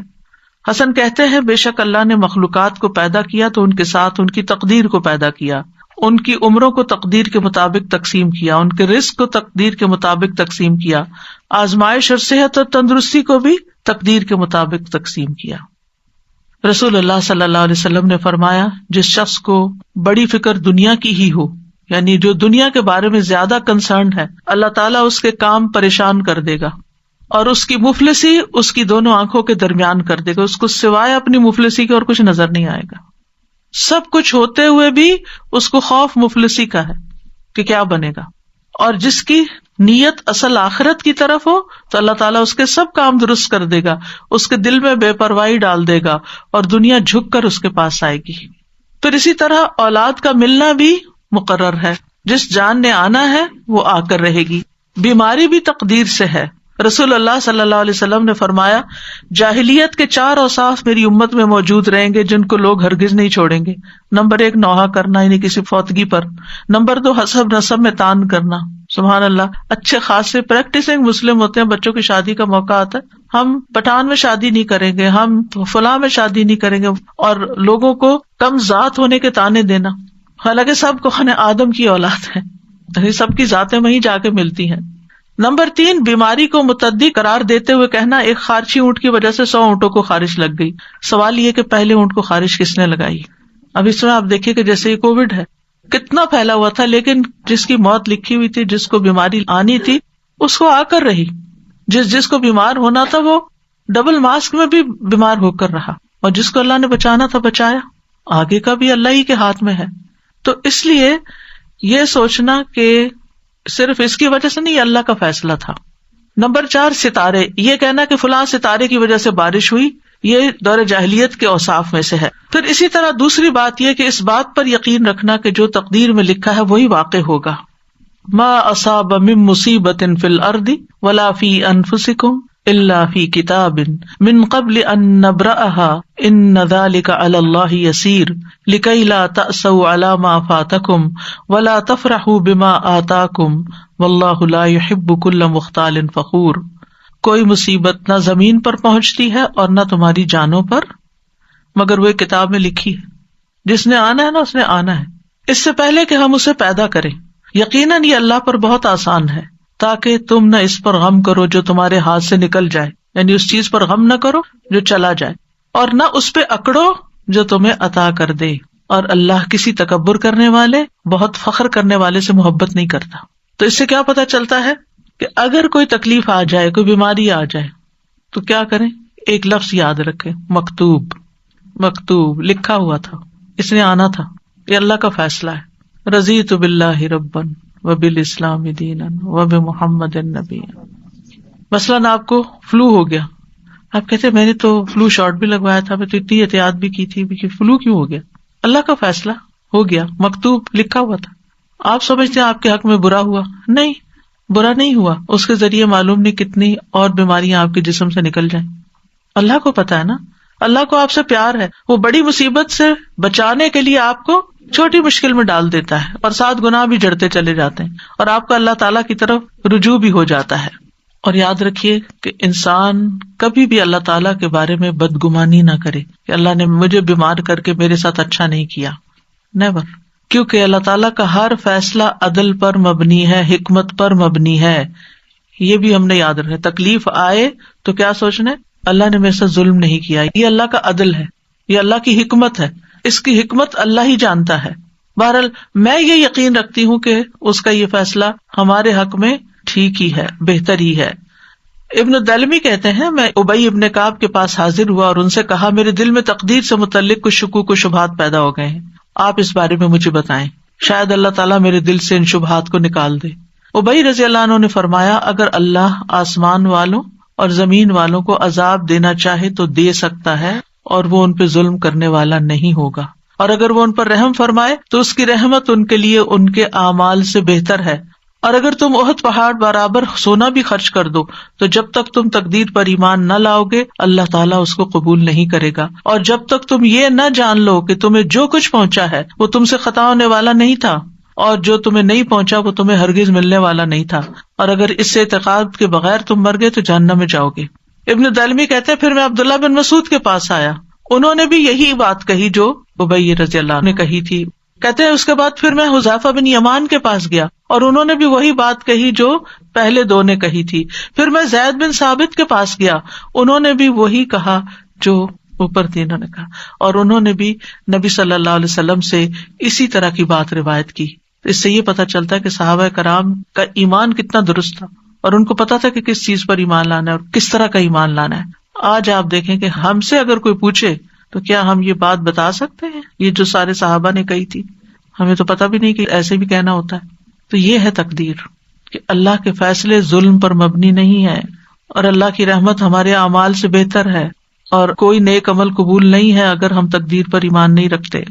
حسن کہتے ہیں بے شک اللہ نے مخلوقات کو پیدا کیا تو ان کے ساتھ ان کی تقدیر کو پیدا کیا، ان کی عمروں کو تقدیر کے مطابق تقسیم کیا، ان کے رزق کو تقدیر کے مطابق تقسیم کیا، آزمائش اور صحت اور تندرستی کو بھی تقدیر کے مطابق تقسیم کیا. رسول اللہ صلی اللہ علیہ وسلم نے فرمایا جس شخص کو بڑی فکر دنیا کی ہی ہو، یعنی جو دنیا کے بارے میں زیادہ کنسرنڈ ہے، اللہ تعالیٰ اس کے کام پریشان کر دے گا اور اس کی مفلسی اس کی دونوں آنکھوں کے درمیان کر دے گا. اس کو سوائے اپنی مفلسی کے اور کچھ نظر نہیں آئے گا. سب کچھ ہوتے ہوئے بھی اس کو خوف مفلسی کا ہے کہ کیا بنے گا. اور جس کی نیت اصل آخرت کی طرف ہو تو اللہ تعالیٰ اس کے سب کام درست کر دے گا، اس کے دل میں بے پرواہی ڈال دے گا اور دنیا جھک کر اس کے پاس آئے گی. پھر اسی طرح اولاد کا ملنا بھی مقرر ہے. جس جان نے آنا ہے وہ آ کر رہے گی. بیماری بھی تقدیر سے ہے. رسول اللہ صلی اللہ علیہ وسلم نے فرمایا جاہلیت کے 4 اوصاف میری امت میں موجود رہیں گے جن کو لوگ ہرگز نہیں چھوڑیں گے. نمبر 1 نوحہ کرنا، یعنی کسی فوتگی پر. نمبر 2 حسب نسب میں تان کرنا. سبحان اللہ، اچھے خاصے پریکٹسنگ مسلم ہوتے ہیں، بچوں کی شادی کا موقع آتا ہے، ہم پٹھان میں شادی نہیں کریں گے، ہم فلاں میں شادی نہیں کریں گے، اور لوگوں کو کم ذات ہونے کے تانے دینا، حالانکہ سب کو خانے آدم کی اولاد ہے، سب کی ذاتیں وہیں جا کے ملتی ہیں. نمبر 3 بیماری کو متعدی قرار دیتے ہوئے کہنا ایک خارچی اونٹ کی وجہ سے 100 اونٹوں کو خارش لگ گئی. سوال یہ کہ پہلے اونٹ کو خارش کس نے لگائی؟ اب اس میں آپ دیکھیے کہ جیسے یہ کووڈ ہے کتنا پھیلا ہوا تھا، لیکن جس کی موت لکھی ہوئی تھی، جس کو بیماری آنی تھی اس کو آ کر رہی. جس کو بیمار ہونا تھا وہ ڈبل ماسک میں بھی بیمار ہو کر رہا، اور جس کو اللہ نے بچانا تھا بچایا. آگے کا بھی اللہ ہی کے ہاتھ میں ہے. تو اس لیے یہ سوچنا کہ صرف اس کی وجہ سے نہیں، اللہ کا فیصلہ تھا. نمبر 4 ستارے، یہ کہنا کہ فلاں ستارے کی وجہ سے بارش ہوئی، یہ دور جاہلیت کے اوصاف میں سے ہے. پھر اسی طرح دوسری بات یہ کہ اس بات پر یقین رکھنا کہ جو تقدیر میں لکھا ہے وہی واقع ہوگا. ما اصاب من مصیبت فی الارض ولا فی انفسکم الا فی کتاب من قبل ان نبرأها ان ذلک علی اللہ یسیر لکی لا تأسوا علی ما فاتکم ولا تفرحوا بما آتاکم واللہ لا یحب کل مختال فخور. کوئی مصیبت نہ زمین پر پہنچتی ہے اور نہ تمہاری جانوں پر مگر وہ کتاب میں لکھی ہے. جس نے آنا ہے نا اس نے آنا ہے، اس سے پہلے کہ ہم اسے پیدا کریں. یقیناً یہ اللہ پر بہت آسان ہے، تاکہ تم نہ اس پر غم کرو جو تمہارے ہاتھ سے نکل جائے، یعنی اس چیز پر غم نہ کرو جو چلا جائے، اور نہ اس پہ اکڑو جو تمہیں عطا کر دے. اور اللہ کسی تکبر کرنے والے، بہت فخر کرنے والے سے محبت نہیں کرتا. تو اس سے کیا پتا چلتا ہے کہ اگر کوئی تکلیف آ جائے، کوئی بیماری آ جائے تو کیا کریں؟ ایک لفظ یاد رکھیں، مکتوب. مکتوب لکھا ہوا تھا، اس نے آنا تھا، یہ اللہ کا فیصلہ ہے. رضیت باللہ ربا وبالاسلام دینا وبمحمد نبیا. مثلاً آپ کو فلو ہو گیا، آپ کہتے میں نے تو فلو شاٹ بھی لگوایا تھا، میں تو اتنی احتیاط بھی کی تھی، فلو کیوں ہو گیا؟ اللہ کا فیصلہ ہو گیا، مکتوب لکھا ہوا تھا. آپ سمجھتے ہیں آپ کے حق میں برا ہوا؟ نہیں، برا نہیں ہوا. اس کے ذریعے معلوم نہیں کتنی اور بیماریاں آپ کے جسم سے نکل جائیں. اللہ کو پتا ہے نا، اللہ کو آپ سے پیار ہے، وہ بڑی مصیبت سے بچانے کے لیے آپ کو چھوٹی مشکل میں ڈال دیتا ہے، اور 7 گناہ بھی جڑتے چلے جاتے ہیں، اور آپ کا اللہ تعالیٰ کی طرف رجوع بھی ہو جاتا ہے. اور یاد رکھیے کہ انسان کبھی بھی اللہ تعالیٰ کے بارے میں بدگمانی نہ کرے کہ اللہ نے مجھے بیمار کر کے میرے ساتھ اچھا نہیں کیا. نیور. کیونکہ اللہ تعالیٰ کا ہر فیصلہ عدل پر مبنی ہے، حکمت پر مبنی ہے. یہ بھی ہم نے یاد رکھنا. تکلیف آئے تو کیا سوچنا ہے؟ اللہ نے میرے ساتھ ظلم نہیں کیا، یہ اللہ کا عدل ہے، یہ اللہ کی حکمت ہے. اس کی حکمت اللہ ہی جانتا ہے. بہرحال میں یہ یقین رکھتی ہوں کہ اس کا یہ فیصلہ ہمارے حق میں ٹھیک ہی ہے، بہتر ہی ہے. ابن دلمی کہتے ہیں میں ابی ابن کعب کے پاس حاضر ہوا اور ان سے کہا میرے دل میں تقدیر سے متعلق کچھ شکوک و شبہات پیدا ہو گئے ہیں، آپ اس بارے میں مجھے بتائیں، شاید اللہ تعالیٰ میرے دل سے ان شبہات کو نکال دے. ابی رضی اللہ عنہ نے فرمایا اگر اللہ آسمان والوں اور زمین والوں کو عذاب دینا چاہے تو دے سکتا ہے اور وہ ان پہ ظلم کرنے والا نہیں ہوگا، اور اگر وہ ان پر رحم فرمائے تو اس کی رحمت ان کے لیے ان کے اعمال سے بہتر ہے. اور اگر تم احد پہاڑ برابر سونا بھی خرچ کر دو تو جب تک تم تقدیر پر ایمان نہ لاؤ گے اللہ تعالیٰ اس کو قبول نہیں کرے گا، اور جب تک تم یہ نہ جان لو کہ تمہیں جو کچھ پہنچا ہے وہ تم سے خطا ہونے والا نہیں تھا اور جو تمہیں نہیں پہنچا وہ تمہیں ہرگز ملنے والا نہیں تھا، اور اگر اس سے اعتقاد کے بغیر تم مر گئے تو جہنم میں جاؤ گے. ابن دلمی کہتے ہیں پھر میں عبداللہ بن مسعود کے پاس آیا، انہوں نے بھی یہی بات کہی جو ابی رضی اللہ عنہ نے کہی تھی. کہتے ہیں اس کے بعد پھر میں حذیفہ بن یمان کے پاس گیا اور انہوں نے بھی وہی بات کہی جو پہلے دو نے کہی تھی. پھر میں زید بن ثابت کے پاس گیا، انہوں نے بھی وہی کہا جو اوپر تینوں نے کہا، اور انہوں نے بھی نبی صلی اللہ علیہ وسلم سے اسی طرح کی بات روایت کی. اس سے یہ پتہ چلتا ہے کہ صحابہ کرام کا ایمان کتنا درست تھا اور ان کو پتا تھا کہ کس چیز پر ایمان لانا ہے اور کس طرح کا ایمان لانا ہے. آج آپ دیکھیں کہ ہم سے اگر کوئی پوچھے تو کیا ہم یہ بات بتا سکتے ہیں یہ جو سارے صحابہ نے کہی تھی؟ ہمیں تو پتا بھی نہیں کہ ایسے بھی کہنا ہوتا ہے. تو یہ ہے تقدیر کہ اللہ کے فیصلے ظلم پر مبنی نہیں ہے، اور اللہ کی رحمت ہمارے اعمال سے بہتر ہے، اور کوئی نیک عمل قبول نہیں ہے اگر ہم تقدیر پر ایمان نہیں رکھتے،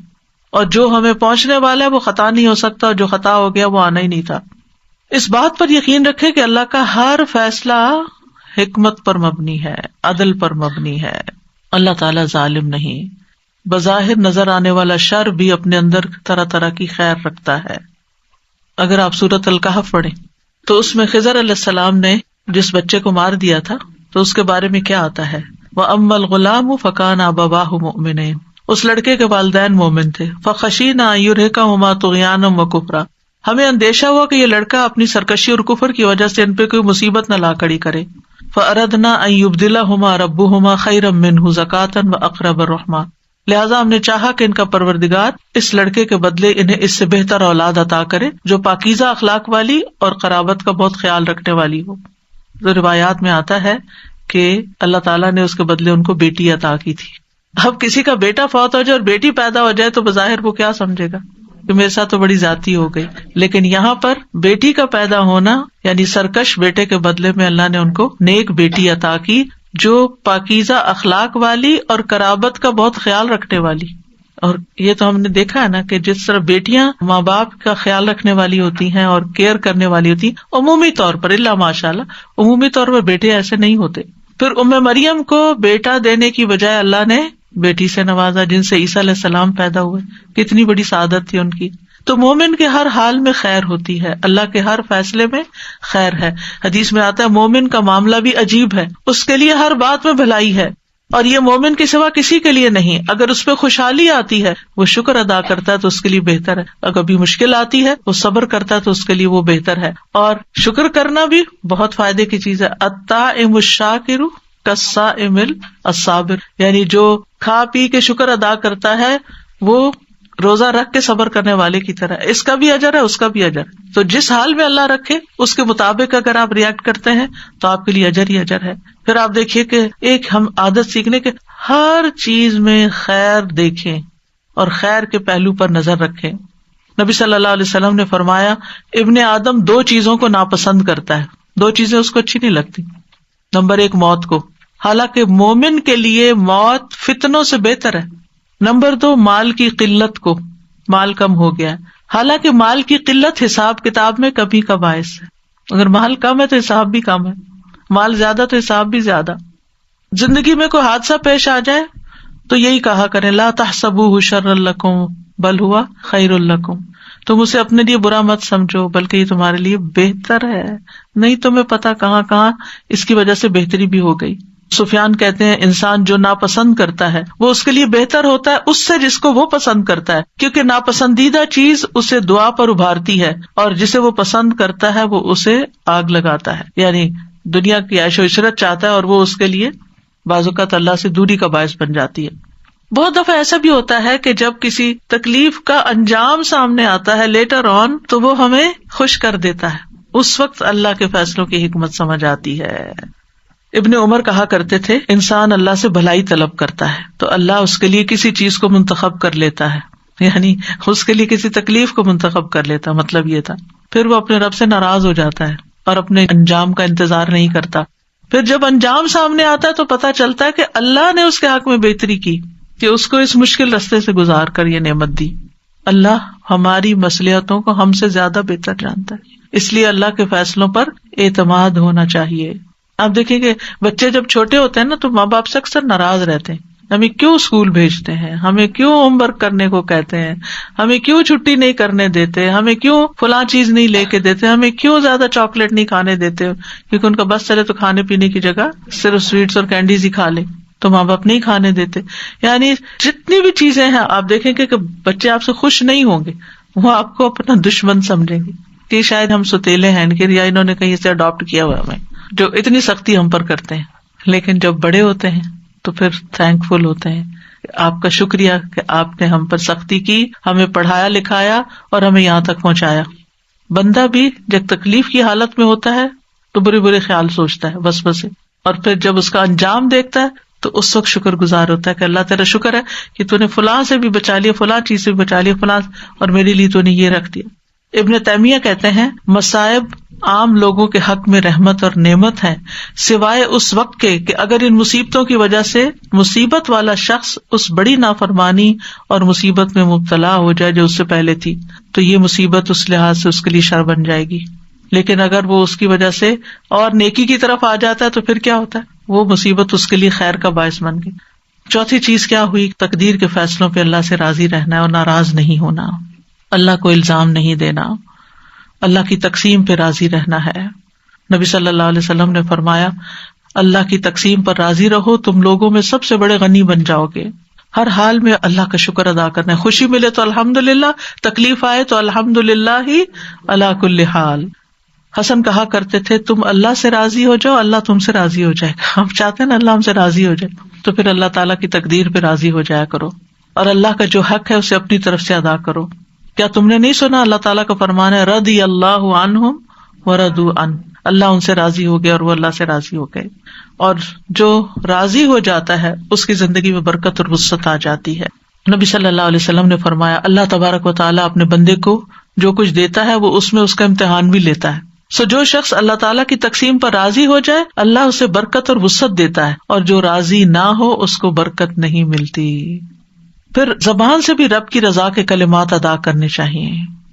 اور جو ہمیں پہنچنے والا ہے وہ خطا نہیں ہو سکتا، اور جو خطا ہو گیا وہ آنا ہی نہیں تھا. اس بات پر یقین رکھے کہ اللہ کا ہر فیصلہ حکمت پر مبنی ہے، عدل پر مبنی ہے. اللہ تعالیٰ ظالم نہیں. بظاہر نظر آنے والا شر بھی اپنے اندر طرح طرح کی خیر رکھتا ہے. اگر آپ سورۃ الکہف پڑھیں تو اس میں خضر علیہ السلام نے جس بچے کو مار دیا تھا تو اس کے بارے میں کیا آتا ہے، وَأَمَّا الْغُلَامُ فَكَانَ أَبَوَاهُ مُؤْمِنَيْنِ، اس لڑکے کے والدین مومن تھے. فَخَشِينَا أَن يُرْهِقَهُمَا طُغْيَانًا وَكُفْرًا، ہمیں اندیشہ ہوا کہ یہ لڑکا اپنی سرکشی اور کفر کی وجہ سے ان پہ کوئی مصیبت نہ لا کھڑی کرے. فَأَرَدْنَا أَن يُبْدِلَهُمَا رَبُّهُمَا خَيْرًا مِّنْهُ زَكَاةً وَأَقْرَبَ رَحْمًا، لہٰذا ہم نے چاہا کہ ان کا پروردگار اس لڑکے کے بدلے انہیں اس سے بہتر اولاد عطا کرے جو پاکیزہ اخلاق والی اور قرابت کا بہت خیال رکھنے والی ہو. تو روایات میں آتا ہے کہ اللہ تعالیٰ نے اس کے بدلے ان کو بیٹی عطا کی تھی. اب کسی کا بیٹا فوت ہو جائے اور بیٹی پیدا ہو جائے تو بظاہر وہ کیا سمجھے گا کہ میرے ساتھ تو بڑی زیادتی ہو گئی، لیکن یہاں پر بیٹی کا پیدا ہونا یعنی سرکش بیٹے کے بدلے میں اللہ نے ان کو نیک بیٹی عطا کی جو پاکیزہ اخلاق والی اور قرابت کا بہت خیال رکھنے والی. اور یہ تو ہم نے دیکھا ہے نا کہ جس طرح بیٹیاں ماں باپ کا خیال رکھنے والی ہوتی ہیں اور کیئر کرنے والی ہوتی ہیں عمومی طور پر، اللہ ماشاء اللہ عمومی طور پر بیٹے ایسے نہیں ہوتے. پھر مریم کو بیٹا دینے کی بجائے اللہ نے بیٹی سے نوازا جن سے عیسیٰ علیہ السلام پیدا ہوئے. کتنی بڑی سعادت تھی ان کی. تو مومن کے ہر حال میں خیر ہوتی ہے، اللہ کے ہر فیصلے میں خیر ہے. حدیث میں آتا ہے مومن کا معاملہ بھی عجیب ہے، اس کے لیے ہر بات میں بھلائی ہے، اور یہ مومن کے سوا کسی کے لیے نہیں. اگر اس پہ خوشحالی آتی ہے وہ شکر ادا کرتا ہے تو اس کے لیے بہتر ہے، اگر کبھی مشکل آتی ہے وہ صبر کرتا ہے تو اس کے لیے وہ بہتر ہے. اور شکر کرنا بھی بہت فائدے کی چیز ہے. الطاعم الشاکر کالصائم الصابر، یعنی جو کھا پی کے شکر ادا کرتا ہے وہ روزہ رکھ کے صبر کرنے والے کی طرح، اس کا بھی اجر ہے اس کا بھی اجر. تو جس حال میں اللہ رکھے اس کے مطابق اگر آپ ریئیکٹ کرتے ہیں تو آپ کے لیے اجر ہی اجر ہے. پھر آپ دیکھیے کہ ایک ہم عادت سیکھنے کے ہر چیز میں خیر دیکھیں اور خیر کے پہلو پر نظر رکھیں. نبی صلی اللہ علیہ وسلم نے فرمایا ابن آدم دو چیزوں کو ناپسند کرتا ہے، دو چیزیں اس کو اچھی نہیں لگتی. نمبر ایک موت کو، حالانکہ مومن کے لیے موت فتنوں سے بہتر ہے. نمبر دو مال کی قلت کو، مال کم ہو گیا ہے، حالانکہ مال کی قلت حساب کتاب میں کمی کا باعث ہے. اگر مال کم ہے تو حساب بھی کم ہے، مال زیادہ تو حساب بھی زیادہ. زندگی میں کوئی حادثہ پیش آ جائے تو یہی کہا کریں لا تحسبوہ شرا لکم بل ہوا خیر لکم، تم اسے اپنے لیے برا مت سمجھو بلکہ یہ تمہارے لیے بہتر ہے. نہیں تمہیں پتا کہاں کہاں اس کی وجہ سے بہتری بھی ہو گئی. سفیان کہتے ہیں انسان جو ناپسند کرتا ہے وہ اس کے لیے بہتر ہوتا ہے اس سے جس کو وہ پسند کرتا ہے، کیونکہ ناپسندیدہ چیز اسے دعا پر ابھارتی ہے اور جسے وہ پسند کرتا ہے وہ اسے آگ لگاتا ہے. یعنی دنیا کی عیش و عشرت چاہتا ہے اور وہ اس کے لیے بعض اوقات اللہ سے دوری کا باعث بن جاتی ہے. بہت دفعہ ایسا بھی ہوتا ہے کہ جب کسی تکلیف کا انجام سامنے آتا ہے لیٹر آن تو وہ ہمیں خوش کر دیتا ہے، اس وقت اللہ کے فیصلوں کی حکمت سمجھ آتی ہے۔ ابن عمر کہا کرتے تھے، انسان اللہ سے بھلائی طلب کرتا ہے تو اللہ اس کے لیے کسی چیز کو منتخب کر لیتا ہے، یعنی اس کے لیے کسی تکلیف کو منتخب کر لیتا، مطلب یہ تھا۔ پھر وہ اپنے رب سے ناراض ہو جاتا ہے اور اپنے انجام کا انتظار نہیں کرتا۔ پھر جب انجام سامنے آتا ہے تو پتہ چلتا ہے کہ اللہ نے اس کے حق میں بہتری کی کہ اس کو اس مشکل رستے سے گزار کر یہ نعمت دی۔ اللہ ہماری مصلحتوں کو ہم سے زیادہ بہتر جانتا ہے، اس لیے اللہ کے فیصلوں پر اعتماد ہونا چاہیے۔ آپ دیکھیں کہ بچے جب چھوٹے ہوتے ہیں نا تو ماں باپ سے اکثر ناراض رہتے ہیں، ہمیں کیوں اسکول بھیجتے ہیں، ہمیں کیوں ہوم ورک کرنے کو کہتے ہیں، ہمیں کیوں چھٹی نہیں کرنے دیتے، ہمیں کیوں فلاں چیز نہیں لے کے دیتے، ہمیں کیوں زیادہ چاکلیٹ نہیں کھانے دیتے، کیونکہ ان کا بس چلے تو کھانے پینے کی جگہ صرف سویٹس اور کینڈیز ہی کھا لیں تو ماں باپ نہیں کھانے دیتے۔ یعنی جتنی بھی چیزیں ہیں آپ دیکھیں کہ بچے آپ سے خوش نہیں ہوں گے، وہ آپ کو اپنا دشمن سمجھیں گے کہ شاید ہم ستیلے ہیں یا انہوں نے کہیں سے اڈاپٹ کیا ہوا ہمیں، جو اتنی سختی ہم پر کرتے ہیں۔ لیکن جب بڑے ہوتے ہیں تو پھر تھینک فل ہوتے ہیں، آپ کا شکریہ کہ آپ نے ہم پر سختی کی، ہمیں پڑھایا لکھایا اور ہمیں یہاں تک پہنچایا۔ بندہ بھی جب تکلیف کی حالت میں ہوتا ہے تو برے برے خیال سوچتا ہے بس بس، اور پھر جب اس کا انجام دیکھتا ہے تو اس وقت شکر گزار ہوتا ہے کہ اللہ تیرا شکر ہے کہ تو نے فلاں سے بھی بچا لیا، فلاں چیز سے بھی بچا لیا، فلاں، اور میرے لیے تو نے یہ رکھ دیا۔ ابن تیمیہ کہتے ہیں، مصائب عام لوگوں کے حق میں رحمت اور نعمت ہے، سوائے اس وقت کے کہ اگر ان مصیبتوں کی وجہ سے مصیبت والا شخص اس بڑی نافرمانی اور مصیبت میں مبتلا ہو جائے جو اس سے پہلے تھی، تو یہ مصیبت اس لحاظ سے اس کے لیے شر بن جائے گی۔ لیکن اگر وہ اس کی وجہ سے اور نیکی کی طرف آ جاتا ہے تو پھر کیا ہوتا ہے، وہ مصیبت اس کے لیے خیر کا باعث بن گئی۔ چوتھی چیز کیا ہوئی، تقدیر کے فیصلوں پہ اللہ سے راضی رہنا ہے اور ناراض نہیں ہونا، اللہ کو الزام نہیں دینا، اللہ کی تقسیم پہ راضی رہنا ہے۔ نبی صلی اللہ علیہ وسلم نے فرمایا، اللہ کی تقسیم پر راضی رہو، تم لوگوں میں سب سے بڑے غنی بن جاؤ گے۔ ہر حال میں اللہ کا شکر ادا کرنا ہے، خوشی ملے تو الحمدللہ، تکلیف آئے تو الحمدللہ ہی علی کل حال۔ حسن کہا کرتے تھے، تم اللہ سے راضی ہو جاؤ، اللہ تم سے راضی ہو جائے گا۔ ہم چاہتے ہیں نا اللہ ہم سے راضی ہو جائے، تو پھر اللہ تعالیٰ کی تقدیر پہ راضی ہو جایا کرو، اور اللہ کا جو حق ہے اسے اپنی طرف سے ادا کرو۔ کیا تم نے نہیں سنا اللہ تعالیٰ کا فرمان ہے، رضی اللہ عنہم ورضوا عنہ، اللہ ان سے راضی ہو گیا اور وہ اللہ سے راضی ہو گئے۔ اور جو راضی ہو جاتا ہے اس کی زندگی میں برکت اور وسعت آ جاتی ہے۔ نبی صلی اللہ علیہ وسلم نے فرمایا، اللہ تبارک و تعالیٰ اپنے بندے کو جو کچھ دیتا ہے وہ اس میں اس کا امتحان بھی لیتا ہے۔ سو جو شخص اللہ تعالیٰ کی تقسیم پر راضی ہو جائے اللہ اسے برکت اور وسعت دیتا ہے، اور جو راضی نہ ہو اس کو برکت نہیں ملتی۔ پھر زبان سے بھی رب کی رضا کے کلمات ادا کرنے چاہیے۔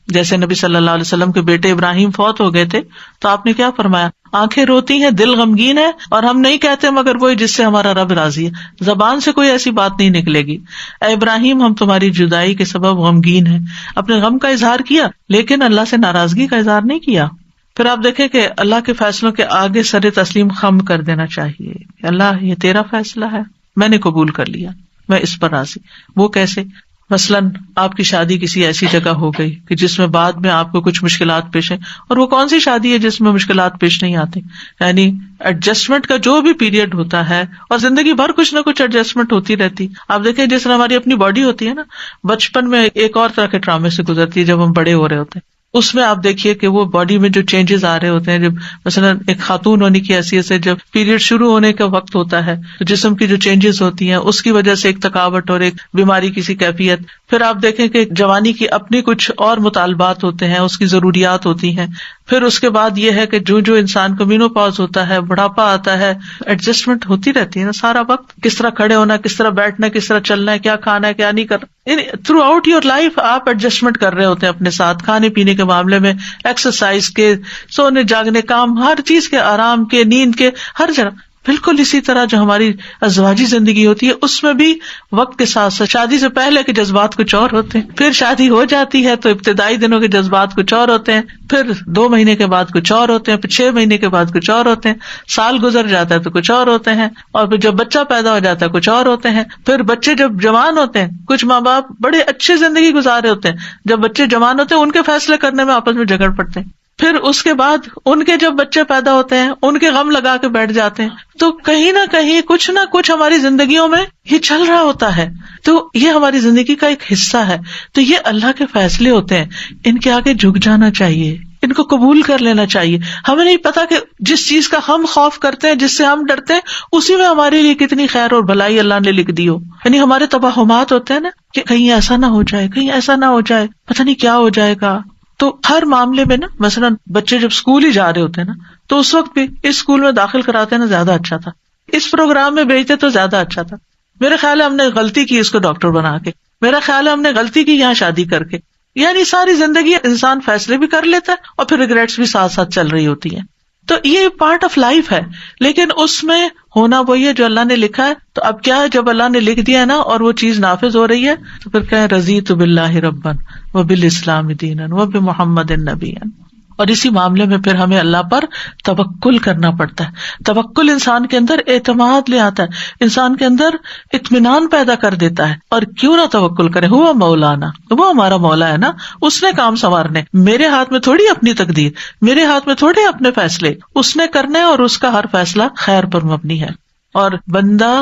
جیسے نبی صلی اللہ علیہ وسلم کے بیٹے ابراہیم فوت ہو گئے تھے تو آپ نے کیا فرمایا، آنکھیں روتی ہیں، دل غمگین ہے، اور ہم نہیں کہتے مگر وہی جس سے ہمارا رب راضی ہے۔ زبان سے کوئی ایسی بات نہیں نکلے گی، اے ابراہیم ہم تمہاری جدائی کے سبب غمگین ہیں، اپنے غم کا اظہار کیا لیکن اللہ سے ناراضگی کا اظہار نہیں کیا۔ پھر آپ دیکھیں کہ اللہ کے فیصلوں کے آگے سر تسلیم خم کر دینا چاہیے کہ اللہ یہ تیرا فیصلہ ہے، میں نے قبول کر لیا، میں اس پر راضی۔ وہ کیسے؟ مثلاً آپ کی شادی کسی ایسی جگہ ہو گئی کہ جس میں بعد میں آپ کو کچھ مشکلات پیش ہیں، اور وہ کون سی شادی ہے جس میں مشکلات پیش نہیں آتی؟ یعنی ایڈجسٹمنٹ کا جو بھی پیریڈ ہوتا ہے، اور زندگی بھر کچھ نہ کچھ ایڈجسٹمنٹ ہوتی رہتی۔ آپ دیکھیں جس طرح ہماری اپنی باڈی ہوتی ہے نا، بچپن میں ایک اور طرح کے ٹرامے سے گزرتی ہے، جب ہم بڑے ہو رہے ہوتے ہیں اس میں آپ دیکھیے کہ وہ باڈی میں جو چینجز آ رہے ہوتے ہیں، جب مثلا ایک خاتون ہونے کی حیثیت سے جب پیریڈ شروع ہونے کا وقت ہوتا ہے تو جسم کی جو چینجز ہوتی ہیں اس کی وجہ سے ایک تھکاوٹ اور ایک بیماری کی سی کیفیت۔ پھر آپ دیکھیں کہ جوانی کی اپنی کچھ اور مطالبات ہوتے ہیں، اس کی ضروریات ہوتی ہیں۔ پھر اس کے بعد یہ ہے کہ جو انسان کو مینوپاز ہوتا ہے، بڑھاپا آتا ہے، ایڈجسٹمنٹ ہوتی رہتی ہے نا سارا وقت، کس طرح کھڑے ہونا، کس طرح بیٹھنا، کس طرح چلنا ہے، کیا کھانا ہے کیا نہیں کرنا، یعنی تھرو آؤٹ یور لائف آپ ایڈجسٹمنٹ کر رہے ہوتے ہیں اپنے ساتھ، کھانے پینے کے معاملے میں، ایکسرسائز کے، سونے جاگنے، کام، ہر چیز کے، آرام کے، نیند کے، ہر جگہ۔ بالکل اسی طرح جو ہماری ازواجی زندگی ہوتی ہے اس میں بھی وقت کے ساتھ ساتھ شادی سے پہلے کے جذبات کچھ اور ہوتے ہیں، پھر شادی ہو جاتی ہے تو ابتدائی دنوں کے جذبات کچھ اور ہوتے ہیں، پھر 2 مہینے کے بعد کچھ اور ہوتے ہیں، پھر 6 مہینے کے بعد کچھ اور ہوتے ہیں، سال گزر جاتا ہے تو کچھ اور ہوتے ہیں، اور پھر جب بچہ پیدا ہو جاتا ہے کچھ اور ہوتے ہیں، پھر بچے جب جوان ہوتے ہیں، کچھ ماں باپ بڑے اچھے زندگی گزارے ہوتے ہیں، جب بچے جوان ہوتے ہیں ان کے فیصلے کرنے میں آپس میں جھگڑ پڑتے ہیں پھر اس کے بعد ان کے جب بچے پیدا ہوتے ہیں ان کے غم لگا کے بیٹھ جاتے ہیں. تو کہیں نہ کہیں کچھ نہ کچھ ہماری زندگیوں میں یہ چل رہا ہوتا ہے. تو یہ ہماری زندگی کا ایک حصہ ہے. تو یہ اللہ کے فیصلے ہوتے ہیں, ان کے آگے جھک جانا چاہیے, ان کو قبول کر لینا چاہیے. ہمیں نہیں پتا کہ جس چیز کا ہم خوف کرتے ہیں, جس سے ہم ڈرتے ہیں, اسی میں ہمارے لیے کتنی خیر اور بھلائی اللہ نے لکھ دی ہو. یعنی ہمارے توہمات ہوتے ہیں نا کہ کہیں ایسا نہ ہو جائے, کہیں ایسا نہ ہو جائے, پتہ نہیں کیا ہو جائے گا. تو ہر معاملے میں نا, مثلاً بچے جب اسکول ہی جا رہے ہوتے ہیں نا, تو اس وقت بھی اس اسکول میں داخل کراتے نا زیادہ اچھا تھا, اس پروگرام میں بھیجتے تو زیادہ اچھا تھا. میرے خیال ہے ہم نے غلطی کی اس کو ڈاکٹر بنا کے, میرا خیال ہے ہم نے غلطی کی یہاں شادی کر کے. یعنی ساری زندگی انسان فیصلے بھی کر لیتا ہے اور پھر ریگریٹس بھی ساتھ ساتھ چل رہی ہوتی ہیں. تو یہ پارٹ آف لائف ہے, لیکن اس میں ہونا وہی ہے جو اللہ نے لکھا ہے. تو اب کیا ہے, جب اللہ نے لکھ دیا ہے نا اور وہ چیز نافذ ہو رہی ہے, تو پھر کہیں رضیت باللہ ربا وبالاسلام دینا وبمحمد نبیا. اور اسی معاملے میں پھر ہمیں اللہ پر توکل کرنا پڑتا ہے. توکل انسان کے اندر اعتماد لے آتا ہے, انسان کے اندر اطمینان پیدا کر دیتا ہے. اور کیوں نہ توکل کرے, ہوا مولانا, وہ ہمارا مولا ہے نا, اس نے کام سنوارنے. میرے ہاتھ میں تھوڑی اپنی تقدیر, میرے ہاتھ میں تھوڑی اپنے فیصلے, اس نے کرنے, اور اس کا ہر فیصلہ خیر پر مبنی ہے. اور بندہ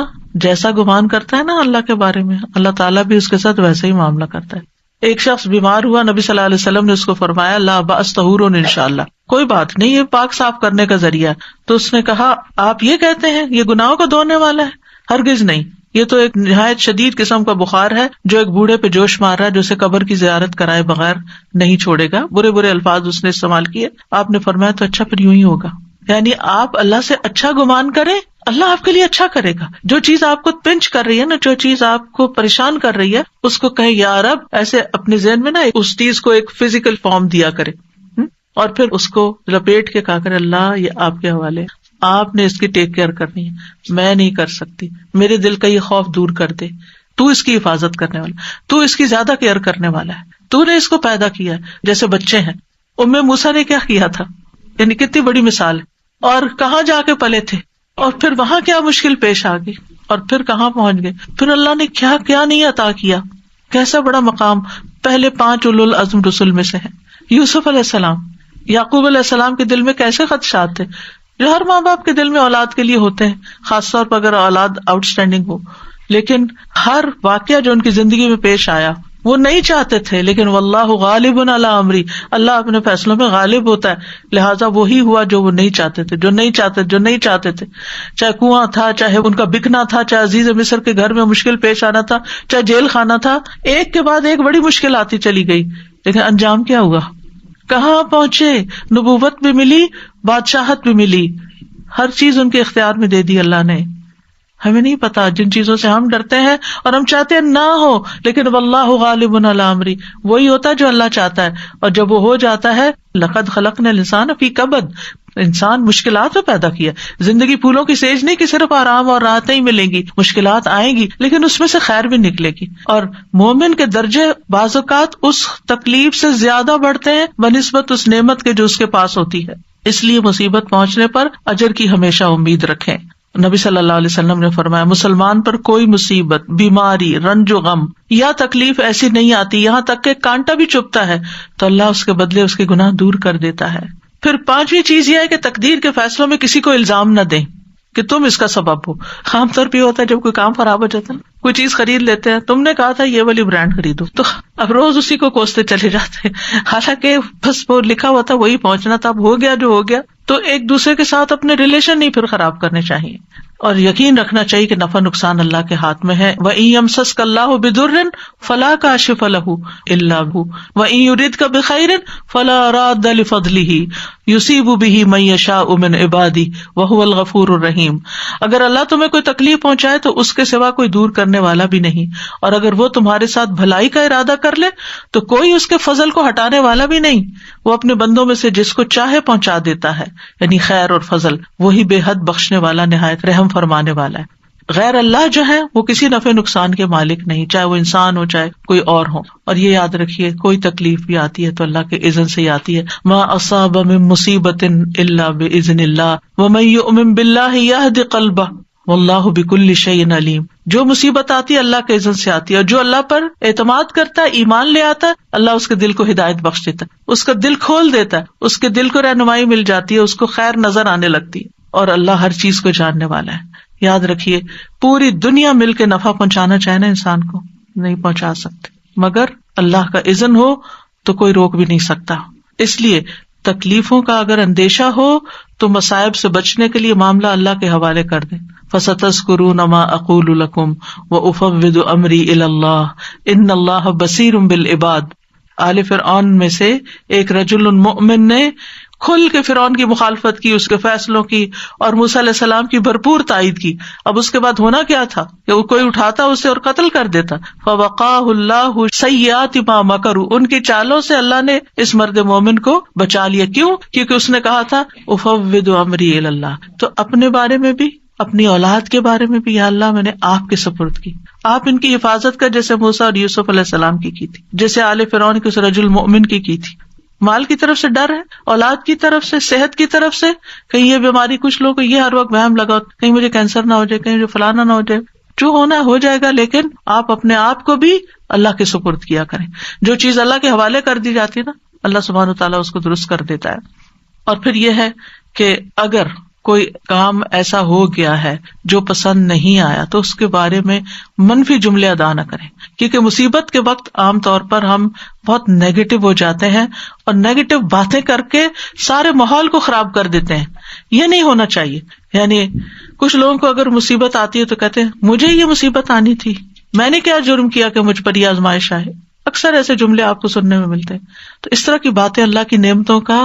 جیسا گمان کرتا ہے نا اللہ کے بارے میں, اللہ تعالیٰ بھی اس کے ساتھ ویسے ہی معاملہ کرتا ہے. ایک شخص بیمار ہوا, نبی صلی اللہ علیہ وسلم نے اس کو فرمایا لا باس طہور انشاءاللہ, کوئی بات نہیں, یہ پاک صاف کرنے کا ذریعہ ہے. تو اس نے کہا آپ یہ کہتے ہیں یہ گناہوں کو دھونے والا ہے؟ ہرگز نہیں, یہ تو ایک نہایت شدید قسم کا بخار ہے جو ایک بوڑھے پہ جوش مار رہا ہے, جو اسے قبر کی زیارت کرائے بغیر نہیں چھوڑے گا. برے برے الفاظ اس نے استعمال کیے. آپ نے فرمایا تو اچھا پھر یوں ہی ہوگا. یعنی آپ اللہ سے اچھا گمان کریں, اللہ آپ کے لیے اچھا کرے گا. جو چیز آپ کو پنچ کر رہی ہے نا, جو چیز آپ کو پریشان کر رہی ہے, اس کو کہیں یا رب, ایسے اپنے ذہن میں نا اس چیز کو ایک فزیکل فارم دیا کرے, اور پھر اس کو لپیٹ کے کہا کرے اللہ یہ آپ کے حوالے, آپ نے اس کی ٹیک کیئر کرنی ہے, میں نہیں کر سکتی, میرے دل کا یہ خوف دور کر دے, تو اس کی حفاظت کرنے والا, تو اس کی زیادہ کیئر کرنے والا ہے, تو نے اس کو پیدا کیا ہے. جیسے بچے ہیں, موسیٰ نے کیا کیا تھا, یعنی کتنی بڑی مثال ہے, اور کہاں جا کے پلے تھے, اور پھر وہاں کیا مشکل پیش آ گئی, اور پھر کہاں پہنچ گئے, پھر اللہ نے کیا کیا نہیں عطا کیا, کیسا بڑا مقام پہلے 5 اولو العزم رسول میں سے ہے. یوسف علیہ السلام, یعقوب علیہ السلام کے دل میں کیسے خدشات تھے, جو ہر ماں باپ کے دل میں اولاد کے لیے ہوتے ہیں, خاص طور پر اگر اولاد آؤٹ اسٹینڈنگ ہو. لیکن ہر واقعہ جو ان کی زندگی میں پیش آیا وہ نہیں چاہتے تھے, لیکن واللہ غالب علی امری, اللہ اپنے فیصلوں میں غالب ہوتا ہے, لہٰذا وہی ہوا جو وہ نہیں چاہتے تھے, جو نہیں چاہتے تھے. چاہے کنواں تھا, چاہے ان کا بکنا تھا, چاہے عزیز مصر کے گھر میں مشکل پیش آنا تھا, چاہے جیل خانہ تھا, ایک کے بعد ایک بڑی مشکل آتی چلی گئی, لیکن انجام کیا ہوا, کہاں پہنچے, نبوت بھی ملی, بادشاہت بھی ملی, ہر چیز ان کے اختیار میں دے دی اللہ نے. ہمیں نہیں پتا جن چیزوں سے ہم ڈرتے ہیں اور ہم چاہتے ہیں نہ ہو, لیکن واللہ غالب علی امری, وہی ہوتا ہے جو اللہ چاہتا ہے. اور جب وہ ہو جاتا ہے, لقد خلقنا الانسان فی کبد, انسان مشکلات میں پیدا کیا. زندگی پھولوں کی سیج نہیں کہ صرف آرام اور راحتیں ہی ملیں گی, مشکلات آئیں گی لیکن اس میں سے خیر بھی نکلے گی. اور مومن کے درجے بعض اوقات اس تکلیف سے زیادہ بڑھتے ہیں بنسبت اس نعمت کے جو اس کے پاس ہوتی ہے. اس لیے مصیبت پہنچنے پر اجر کی ہمیشہ امید رکھیں. نبی صلی اللہ علیہ وسلم نے فرمایا مسلمان پر کوئی مصیبت, بیماری, رنج و غم یا تکلیف ایسی نہیں آتی یہاں تک کہ کانٹا بھی چبھتا ہے تو اللہ اس کے بدلے اس کے گناہ دور کر دیتا ہے. پھر 5ویں چیز یہ ہے کہ تقدیر کے فیصلوں میں کسی کو الزام نہ دیں کہ تم اس کا سبب ہو. عام طور پہ ہوتا ہے جب کوئی کام خراب ہو جاتا ہے, کوئی چیز خرید لیتے ہیں, تم نے کہا تھا یہ والی برانڈ خریدو, تو اب روز اسی کو کوستے چلے جاتے ہیں, حالانکہ بس وہ لکھا ہوا تھا وہی پہنچنا تھا, اب ہو گیا جو ہو گیا. تو ایک دوسرے کے ساتھ اپنے ریلیشن نہیں پھر خراب کرنے چاہیے, اور یقین رکھنا چاہیے کہ نفع نقصان اللہ کے ہاتھ میں ہے. وَإِن يَمْسَسْكَ اللَّهُ بِضُرٍّ فَلَا كَاشِفَ لَهُ إِلَّا هُوَ وَإِن يُرِدْكَ بِخَيْرٍ فَلَا رَادَّ لِفَضْلِهِ يُصِيبُ بِهِ مَن يَشَاءُ مِنْ عِبَادِهِ وَهُوَ الْغَفُورُ الرَّحِيمُ. اگر اللہ تمہیں کوئی تکلیف پہنچائے تو اس کے سوا کوئی دور کرنے والا بھی نہیں, اور اگر وہ تمہارے ساتھ بھلائی کا ارادہ کر لے تو کوئی اس کے فضل کو ہٹانے والا بھی نہیں. وہ اپنے بندوں میں سے جس کو چاہے پہنچا دیتا ہے, یعنی خیر اور فضل, وہی بے حد بخشنے والا, نہایت رحم فرمانے والا ہے. غیر اللہ جو ہے وہ کسی نفع نقصان کے مالک نہیں, چاہے وہ انسان ہو چاہے کوئی اور ہو. اور یہ یاد رکھیے کوئی تکلیف بھی آتی ہے تو اللہ کے اذن سے آتی ہے. ما اصاب من مصیبت الا باذن اللہ ومن یؤمن باللہ یہد قلبہ واللہ بکل شیء علیم. جو مصیبت آتی ہے اللہ کے اذن سے آتی ہے، اور جو اللہ پر اعتماد کرتا ہے، ایمان لے آتا ہے، اللہ اس کے دل کو ہدایت بخش دیتا ہے، اس کا دل کھول دیتا ہے، اس کے دل کو رہنمائی مل جاتی ہے، اس کو خیر نظر آنے لگتی ہے، اور اللہ ہر چیز کو جاننے والا ہے۔ یاد رکھیے، پوری دنیا مل کے نفع پہنچانا چاہے نا انسان کو، نہیں پہنچا سکتے، مگر اللہ کا اذن ہو تو کوئی روک بھی نہیں سکتا۔ اس لیے تکلیفوں کا اگر اندیشہ ہو تو مصائب سے بچنے کے لیے معاملہ اللہ کے حوالے کر دیں۔ فَسَتَذْكُرُونَ مَا أَقُولُ لَكُمْ وَأُفَوِّضُ أَمْرِي إِلَى اللَّهِ إِنَّ اللَّهَ بَصِيرٌ بِالْعِبَادِ۔ آل فرعون میں سے ایک رجل مؤمن نے کھل کے فرعون کی مخالفت کی، اس کے فیصلوں کی، اور موسیٰ علیہ السلام کی بھرپور تائید کی۔ اب اس کے بعد ہونا کیا تھا کہ وہ کوئی اٹھاتا اسے اور قتل کر دیتا۔ فَوَقَاهُ اللَّهُ سَيِّئَاتِ مَا مَكَرُوا، ان کی چالوں سے اللہ نے اس مرد مومن کو بچا لیا۔ کیوں؟ کیونکہ اس نے کہا تھا أُفَوِّضُ أَمْرِي إِلَى اللَّهِ۔ تو اپنے بارے میں بھی، اپنی اولاد کے بارے میں بھی، یا اللہ میں نے آپ کے سپرد کی، آپ ان کی حفاظت کر، جیسے موسیٰ اور یوسف علیہ السلام کی تھی، جیسے آل فرعون کے اس رجل مؤمن کی تھی۔ مال کی طرف سے ڈر ہے، اولاد کی طرف سے، صحت کی طرف سے، کہیں یہ بیماری، کچھ لوگ یہ ہر وقت وہم لگا، کہیں مجھے کینسر نہ ہو جائے، کہیں مجھے فلانا نہ ہو جائے، جو ہونا ہو جائے گا، لیکن آپ اپنے آپ کو بھی اللہ کے سپرد کیا کریں۔ جو چیز اللہ کے حوالے کر دی جاتی ہے نا، اللہ سبحانہ وتعالیٰ اس کو درست کر دیتا ہے۔ اور پھر یہ ہے کہ اگر کوئی کام ایسا ہو گیا ہے جو پسند نہیں آیا تو اس کے بارے میں منفی جملے ادا نہ کریں، کیونکہ مصیبت کے وقت عام طور پر ہم بہت نیگیٹو ہو جاتے ہیں اور نیگیٹو باتیں کر کے سارے ماحول کو خراب کر دیتے ہیں۔ یہ نہیں ہونا چاہیے۔ یعنی کچھ لوگوں کو اگر مصیبت آتی ہے تو کہتے ہیں مجھے یہ مصیبت آنی تھی، میں نے کیا جرم کیا کہ مجھ پر یہ آزمائش آئے۔ اکثر ایسے جملے آپ کو سننے میں ملتے ہیں۔ تو اس طرح کی باتیں اللہ کی نعمتوں کا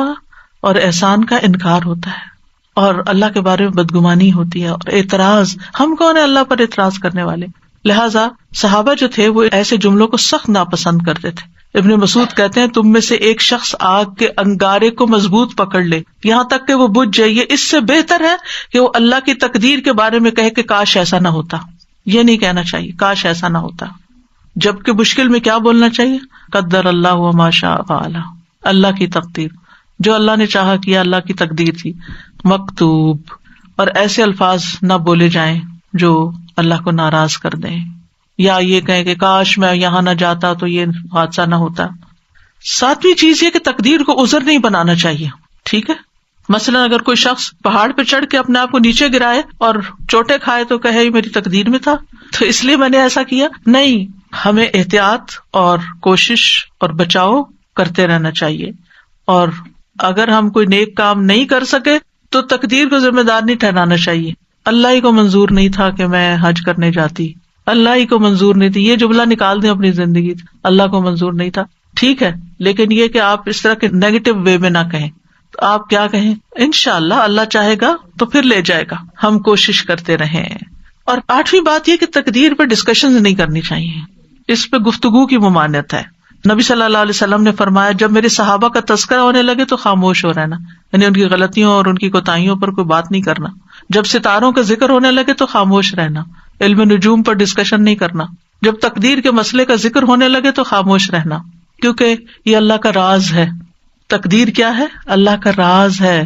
اور احسان کا انکار ہوتا ہے، اور اللہ کے بارے میں بدگمانی ہوتی ہے، اور اعتراض۔ ہم کون ہیں اللہ پر اعتراض کرنے والے؟ لہٰذا صحابہ جو تھے وہ ایسے جملوں کو سخت ناپسند کرتے تھے۔ ابن مسعود کہتے ہیں تم میں سے ایک شخص آگ کے انگارے کو مضبوط پکڑ لے یہاں تک کہ وہ بجھ جائے، یہ اس سے بہتر ہے کہ وہ اللہ کی تقدیر کے بارے میں کہے کہ کاش ایسا نہ ہوتا۔ یہ نہیں کہنا چاہیے کاش ایسا نہ ہوتا، جبکہ مشکل میں کیا بولنا چاہیے؟ قدر اللہ وما شاء فعل، اللہ کی تقدیر، جو اللہ نے چاہا کیا، اللہ کی تقدیر تھی۔ مکتوب، اور ایسے الفاظ نہ بولے جائیں جو اللہ کو ناراض کر دیں، یا یہ کہیں کہ کاش میں یہاں نہ جاتا تو یہ حادثہ نہ ہوتا۔ ساتویں چیز یہ کہ تقدیر کو عذر نہیں بنانا چاہیے، ٹھیک ہے؟ مثلا اگر کوئی شخص پہاڑ پہ چڑھ کے اپنے آپ کو نیچے گرائے اور چوٹے کھائے تو کہے میری تقدیر میں تھا تو اس لیے میں نے ایسا کیا۔ نہیں، ہمیں احتیاط اور کوشش اور بچاؤ کرتے رہنا چاہیے، اور اگر ہم کوئی نیک کام نہیں کر سکے تو تقدیر کو ذمہ دار نہیں ٹھہرانا چاہیے۔ اللہ ہی کو منظور نہیں تھا کہ میں حج کرنے جاتی، اللہ ہی کو منظور نہیں تھی، یہ جملہ نکال دیں اپنی زندگی، اللہ کو منظور نہیں تھا، ٹھیک ہے، لیکن یہ کہ آپ اس طرح کے نیگیٹو وے میں نہ کہیں۔ تو آپ کیا کہیں؟ انشاءاللہ اللہ چاہے گا تو پھر لے جائے گا، ہم کوشش کرتے رہیں۔ اور آٹھویں بات یہ کہ تقدیر پہ ڈسکشن نہیں کرنی چاہیے، اس پہ گفتگو کی ممانعت ہے۔ نبی صلی اللہ علیہ وسلم نے فرمایا جب میرے صحابہ کا تذکرہ ہونے لگے تو خاموش ہو رہنا، یعنی ان کی غلطیوں اور ان کی کوتاہیوں پر کوئی بات نہیں کرنا۔ جب ستاروں کا ذکر ہونے لگے تو خاموش رہنا، علم نجوم پر ڈسکشن نہیں کرنا۔ جب تقدیر کے مسئلے کا ذکر ہونے لگے تو خاموش رہنا، کیونکہ یہ اللہ کا راز ہے۔ تقدیر کیا ہے؟ اللہ کا راز ہے،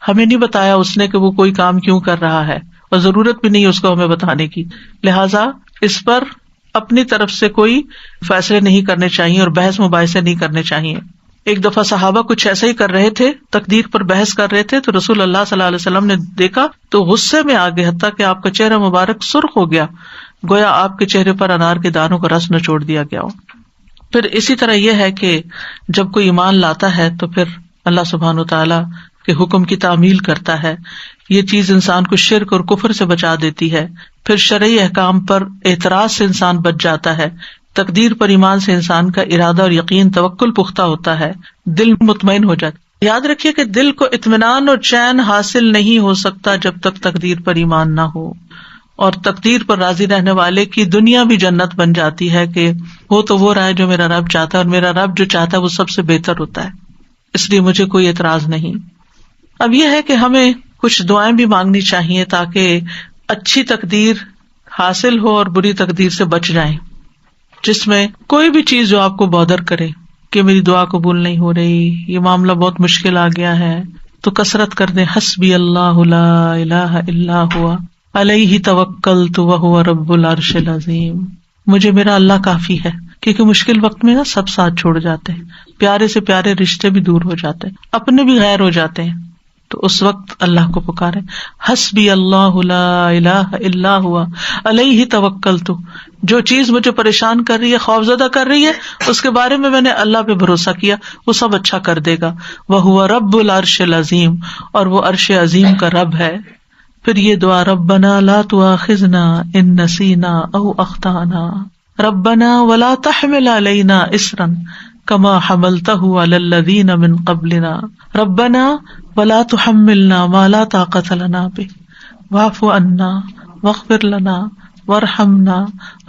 ہمیں نہیں بتایا اس نے کہ وہ کوئی کام کیوں کر رہا ہے، اور ضرورت بھی نہیں اس کو ہمیں بتانے کی، لہٰذا اس پر اپنی طرف سے کوئی فیصلے نہیں کرنے چاہیے اور بحث مباحثے نہیں کرنے چاہیے۔ ایک دفعہ صحابہ کچھ ایسا ہی کر رہے تھے، تقدیر پر بحث کر رہے تھے، تو رسول اللہ صلی اللہ علیہ وسلم نے دیکھا تو غصے میں آ گئے، حتیٰ کہ آپ کا چہرہ مبارک سرخ ہو گیا، گویا آپ کے چہرے پر انار کے دانوں کا رس نچوڑ دیا گیا ہو۔ پھر اسی طرح یہ ہے کہ جب کوئی ایمان لاتا ہے تو پھر اللہ سبحانہ وتعالیٰ کے حکم کی تعمیل کرتا ہے، یہ چیز انسان کو شرک اور کفر سے بچا دیتی ہے۔ پھر شرعی احکام پر اعتراض سے انسان بچ جاتا ہے، تقدیر پر ایمان سے انسان کا ارادہ اور یقین توکل پختہ ہوتا ہے، دل مطمئن ہو جاتا ہے۔ یاد رکھیے کہ دل کو اطمینان اور چین حاصل نہیں ہو سکتا جب تک تقدیر پر ایمان نہ ہو، اور تقدیر پر راضی رہنے والے کی دنیا بھی جنت بن جاتی ہے کہ وہ تو وہ رہا ہے جو میرا رب چاہتا ہے، اور میرا رب جو چاہتا ہے وہ سب سے بہتر ہوتا ہے، اس لیے مجھے کوئی اعتراض نہیں۔ اب یہ ہے کہ ہمیں کچھ دعائیں بھی مانگنی چاہیے تاکہ اچھی تقدیر حاصل ہو اور بری تقدیر سے بچ جائیں، جس میں کوئی بھی چیز جو آپ کو بودر کرے کہ میری دعا قبول نہیں ہو رہی، یہ معاملہ بہت مشکل آ گیا ہے، تو کثرت کر دیں حسبی اللہ لا الہ الا ہوا، علیہ توکلت وہو رب العرش العظیم. مجھے میرا اللہ کافی ہے، کیونکہ مشکل وقت میں نا سب ساتھ چھوڑ جاتے ہیں، پیارے سے پیارے رشتے بھی دور ہو جاتے ہیں، اپنے بھی غیر ہو جاتے ہیں، تو اس وقت اللہ کو پکارے. حسبی اللہ لا الہ الا ہوا علیہ توکلت. جو چیز مجھے پریشان کر رہی ہے، خوفزدہ کر رہی ہے، اس کے بارے میں نے اللہ پہ بھروسہ کیا، وہ سب اچھا کر دے گا. وہو رب العرش العظیم، اور وہ عرش عظیم کا رب ہے. پھر یہ دعا، ربنا لا تؤاخذنا ان نسینا او اخطانا ربنا ولا تحمل علینا اصرا کما حملته علی الذین من قبلنا ربنا ولا تحملنا ما لا طاقة لنا به واعف عنا واغفر لنا وارحمنا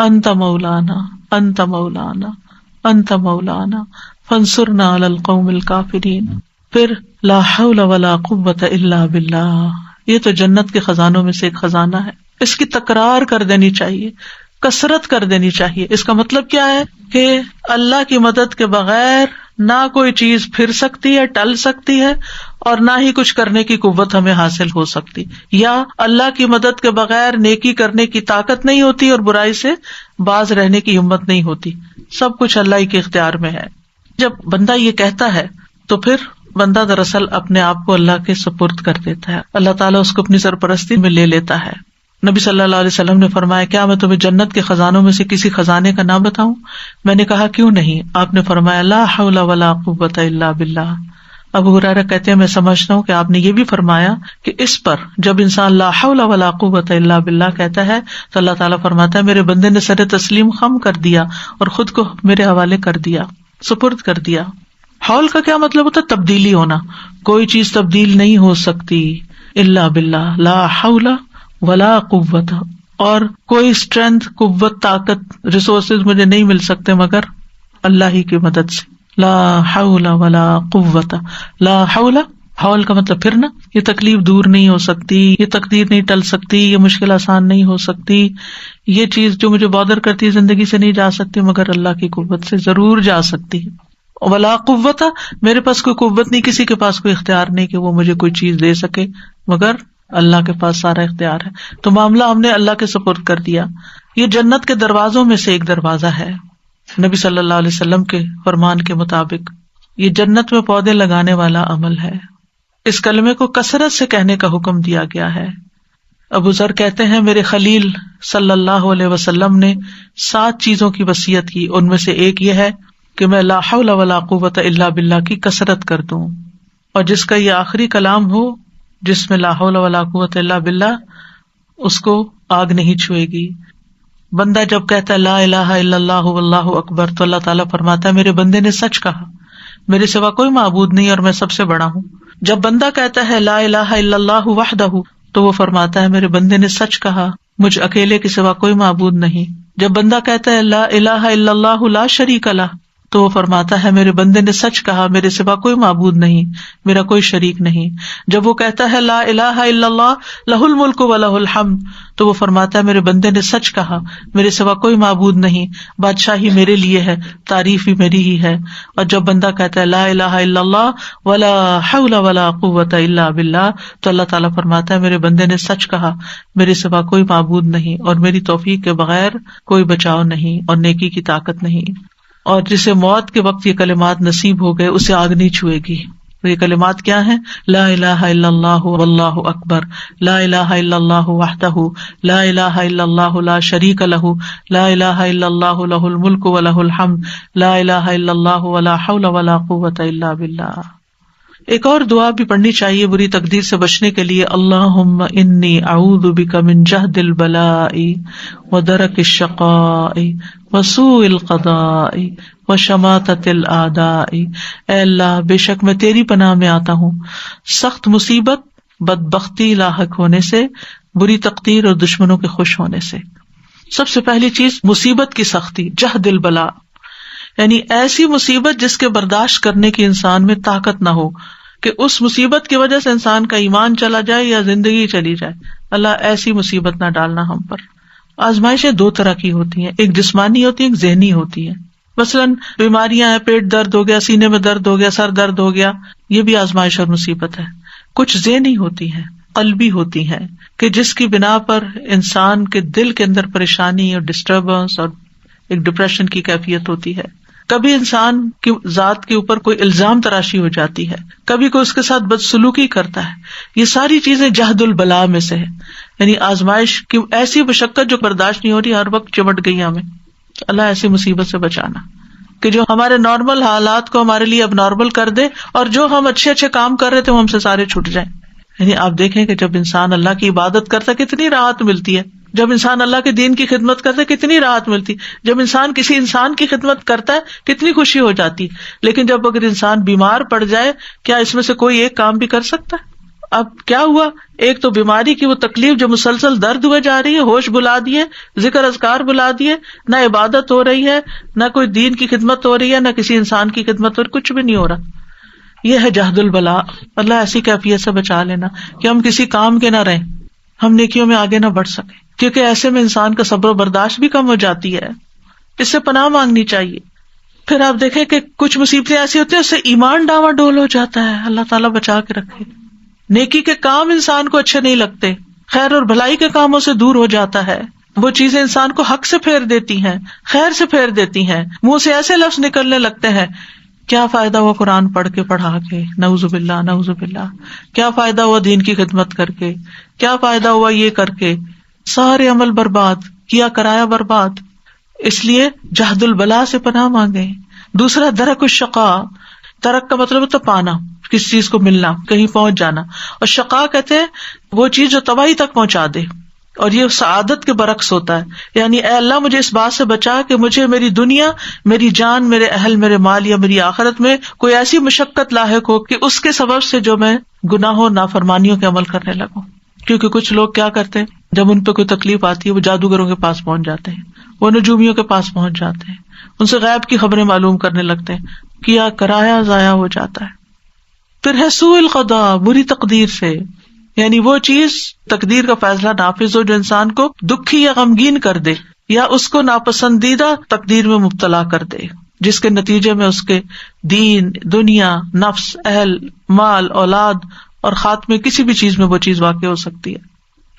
انت مولانا انت مولانا انت مولانا فانصرنا علی القوم الکافرین. پھر لا حول ولا قوة الا باللہ. یہ تو جنت کے خزانوں میں سے ایک خزانہ ہے، اس کی تکرار کر دینی چاہیے، کثرت کر دینی چاہیے. اس کا مطلب کیا ہے کہ اللہ کی مدد کے بغیر نہ کوئی چیز پھر سکتی ہے، ٹل سکتی ہے، اور نہ ہی کچھ کرنے کی قوت ہمیں حاصل ہو سکتی، یا اللہ کی مدد کے بغیر نیکی کرنے کی طاقت نہیں ہوتی اور برائی سے باز رہنے کی ہمت نہیں ہوتی. سب کچھ اللہ ہی کے اختیار میں ہے. جب بندہ یہ کہتا ہے تو پھر بندہ دراصل اپنے آپ کو اللہ کے سپرد کر دیتا ہے، اللہ تعالیٰ اس کو اپنی سرپرستی میں لے لیتا ہے. نبی صلی اللہ علیہ وسلم نے فرمایا، کیا میں تمہیں جنت کے خزانوں میں سے کسی خزانے کا نام بتاؤں؟ میں نے کہا کیوں نہیں؟ آپ نے فرمایا لا حول ولا قوۃ الا باللہ. ابو ہریرہ کہتے ہیں میں سمجھتا ہوں کہ آپ نے یہ بھی فرمایا کہ اس پر جب انسان لا حول ولا قوۃ الا باللہ کہتا ہے تو اللہ تعالیٰ فرماتا ہے میرے بندے نے سر تسلیم خم کر دیا اور خود کو میرے حوالے کر دیا، سپرد کر دیا. حول کا کیا مطلب ہوتا ہے؟ تبدیلی ہونا. کوئی چیز تبدیل نہیں ہو سکتی الا باللہ، لا حول ولا قوت، اور کوئی اسٹرینتھ، قوت، طاقت، ریسورسز مجھے نہیں مل سکتے مگر اللہ ہی کی مدد سے. لا حول ولا قوت. لا حول، حول کا مطلب پھرنا. یہ تکلیف دور نہیں ہو سکتی، یہ تقدیر نہیں ٹل سکتی، یہ مشکل آسان نہیں ہو سکتی، یہ چیز جو مجھے بادر کرتی ہے زندگی سے نہیں جا سکتی مگر اللہ کی قوت سے ضرور جا سکتی ہے. ولا قوت، میرے پاس کوئی قوت نہیں، کسی کے پاس کوئی اختیار نہیں کہ وہ مجھے کوئی چیز دے سکے مگر اللہ کے پاس سارا اختیار ہے. تو معاملہ ہم نے اللہ کے سپرد کر دیا. یہ جنت کے دروازوں میں سے ایک دروازہ ہے. نبی صلی اللہ علیہ وسلم کے فرمان کے مطابق یہ جنت میں پودے لگانے والا عمل ہے. اس کلمے کو کثرت سے کہنے کا حکم دیا گیا ہے. ابو ذر کہتے ہیں میرے خلیل صلی اللہ علیہ وسلم نے 7 چیزوں کی وصیت کی، ان میں سے ایک یہ ہے کہ میں لا حول ولا قوت الا باللہ کی کثرت کر دوں، اور جس کا یہ آخری کلام ہو جس میں لا حول ولا قوت الا باللہ، اس کو آگ نہیں چھوئے گی. بندہ جب کہتا ہے لا الہ الا اللہ واللہ اکبر تو اللہ تعالیٰ فرماتا ہے میرے بندے نے سچ کہا، میرے سوا کوئی معبود نہیں اور میں سب سے بڑا ہوں. جب بندہ کہتا ہے لا الہ الا اللہ وحدہ تو وہ فرماتا ہے میرے بندے نے سچ کہا، مجھ اکیلے کے سوا کوئی معبود نہیں. جب بندہ کہتا ہے لا الہ الا اللہ لا شریک لہ تو وہ فرماتا ہے میرے بندے نے سچ کہا، میرے سوا کوئی معبود نہیں، میرا کوئی شریک نہیں. جب وہ کہتا ہے لا الہ الا اللہ لہ الملک و لہ الحمد تو وہ فرماتا ہے میرے بندے نے سچ کہا، میرے سوا کوئی معبود نہیں، بادشاہی میرے لیے ہے، تعریف بھی میری ہی ہے. اور جب بندہ کہتا ہے لا الہ الا اللہ ولا حول ولا قوت الا باللہ تو اللہ تعالیٰ فرماتا ہے میرے بندے نے سچ کہا، میرے سوا کوئی معبود نہیں اور میری توفیق کے بغیر کوئی بچاؤ نہیں اور نیکی کی طاقت نہیں. اور جسے موت کے وقت یہ کلمات نصیب ہو گئے اسے آگ نہیں چھوئے گی. تو یہ کلمات کیا ہیں؟ لا الہ الا اللہ واللہ اکبر، لا الہ الا اللہ وحدہ، لا الہ الا اللہ لا شریک لہ، لا الہ الا اللہ لہ الملک و لہ الحمد، لا الہ الا اللہ ولا حول ولا قوت الا باللہ. ایک اور دعا بھی پڑھنی چاہیے بری تقدیر سے بچنے کے لیے، اللہم انی اعوذ بک من جہد البلاء ودرک الشقاء وسوء القضاء وشماتۃ الاعداء. اے اللہ بے شک میں تیری پناہ میں آتا ہوں سخت مصیبت، بدبختی لاحق ہونے سے، بری تقدیر اور دشمنوں کے خوش ہونے سے. سب سے پہلی چیز مصیبت کی سختی، جہد البلاء، یعنی ایسی مصیبت جس کے برداشت کرنے کی انسان میں طاقت نہ ہو، کہ اس مصیبت کی وجہ سے انسان کا ایمان چلا جائے یا زندگی چلی جائے. اللہ ایسی مصیبت نہ ڈالنا ہم پر. آزمائشیں 2 طرح کی ہوتی ہیں، ایک جسمانی ہوتی ہے، ایک ذہنی ہوتی ہے. مثلاً بیماریاں ہیں، پیٹ درد ہو گیا، سینے میں درد ہو گیا، سر درد ہو گیا، یہ بھی آزمائش اور مصیبت ہے. کچھ ذہنی ہوتی ہیں، قلبی ہوتی ہیں، کہ جس کی بنا پر انسان کے دل کے اندر پریشانی اور ڈسٹربنس اور ایک ڈپریشن کی کیفیت ہوتی ہے. کبھی انسان کی ذات کے اوپر کوئی الزام تراشی ہو جاتی ہے, کبھی کوئی اس کے ساتھ بدسلوکی کرتا ہے. یہ ساری چیزیں جہد البلا میں سے ہے, یعنی آزمائش کی ایسی مشقت جو برداشت نہیں ہو رہی, ہر وقت چمٹ گئی ہمیں. اللہ ایسی مصیبت سے بچانا کہ جو ہمارے نارمل حالات کو ہمارے لیے اب نارمل کر دے, اور جو ہم اچھے اچھے کام کر رہے تھے وہ ہم سے سارے چھوٹ جائیں. یعنی آپ دیکھیں کہ جب انسان اللہ کی عبادت کرتا ہے کتنی راحت ملتی ہے, جب انسان اللہ کے دین کی خدمت کرتا ہے کتنی راحت ملتی, جب انسان کسی انسان کی خدمت کرتا ہے کتنی خوشی ہو جاتی. لیکن جب اگر انسان بیمار پڑ جائے, کیا اس میں سے کوئی ایک کام بھی کر سکتا ہے؟ اب کیا ہوا, ایک تو بیماری کی وہ تکلیف جو مسلسل درد ہوئے جا رہی ہے, ہوش بلا دیے, ذکر اذکار بلا دیے, نہ عبادت ہو رہی ہے, نہ کوئی دین کی خدمت ہو رہی ہے, نہ کسی انسان کی خدمت ہو رہی, کچھ بھی نہیں ہو رہا. یہ ہے جہد البلا. اللہ ایسی کیفیت سے بچا لینا کہ ہم کسی کام کے نہ رہیں, ہم نیکیوں میں آگے نہ بڑھ سکیں, کیونکہ ایسے میں انسان کا صبر و برداشت بھی کم ہو جاتی ہے. اس سے پناہ مانگنی چاہیے. پھر آپ دیکھیں کہ کچھ مصیبتیں ایسی ہوتی ہیں اس سے ایمان ڈاواں ڈول ہو جاتا ہے. اللہ تعالیٰ بچا کے رکھے. نیکی کے کام انسان کو اچھے نہیں لگتے, خیر اور بھلائی کے کاموں سے دور ہو جاتا ہے. وہ چیزیں انسان کو حق سے پھیر دیتی ہیں, خیر سے پھیر دیتی ہیں, منہ سے ایسے لفظ نکلنے لگتے ہیں, کیا فائدہ ہوا قرآن پڑھ کے پڑھا کے, نعوذ باللہ نعوذ باللہ, کیا فائدہ ہوا دین کی خدمت کر کے, کیا فائدہ ہوا یہ کر کے, سارے عمل برباد کیا, کرایا برباد. اس لیے جہد البلا سے پناہ مانگے. دوسرا درک الشقا, درک کا مطلب ہوتا پانا, کسی چیز کو ملنا, کہیں پہنچ جانا, اور شقا کہتے ہیں وہ چیز جو تباہی تک پہنچا دے, اور یہ سعادت کے برعکس ہوتا ہے. یعنی اے اللہ مجھے اس بات سے بچا کہ مجھے میری دنیا, میری جان, میرے اہل, میرے مال یا میری آخرت میں کوئی ایسی مشقت لاحق ہو کہ اس کے سبب سے جو میں گناہوں نافرمانیوں کے عمل کرنے لگوں. کیونکہ کچھ لوگ کیا کرتے ہیں, جب ان پہ کوئی تکلیف آتی ہے وہ جادوگروں کے پاس پہنچ جاتے ہیں, وہ نجومیوں کے پاس پہنچ جاتے ہیں, ان سے غیب کی خبریں معلوم کرنے لگتے ہیں, کیا کرایا ضائع ہو جاتا ہے. پھر ہے سوء القضاء, بری تقدیر سے, یعنی وہ چیز تقدیر کا فیصلہ نافذ ہو جو انسان کو دکھی یا غمگین کر دے, یا اس کو ناپسندیدہ تقدیر میں مبتلا کر دے, جس کے نتیجے میں اس کے دین, دنیا, نفس, اہل, مال, اولاد اور خاتمے کسی بھی چیز میں وہ چیز واقع ہو سکتی ہے.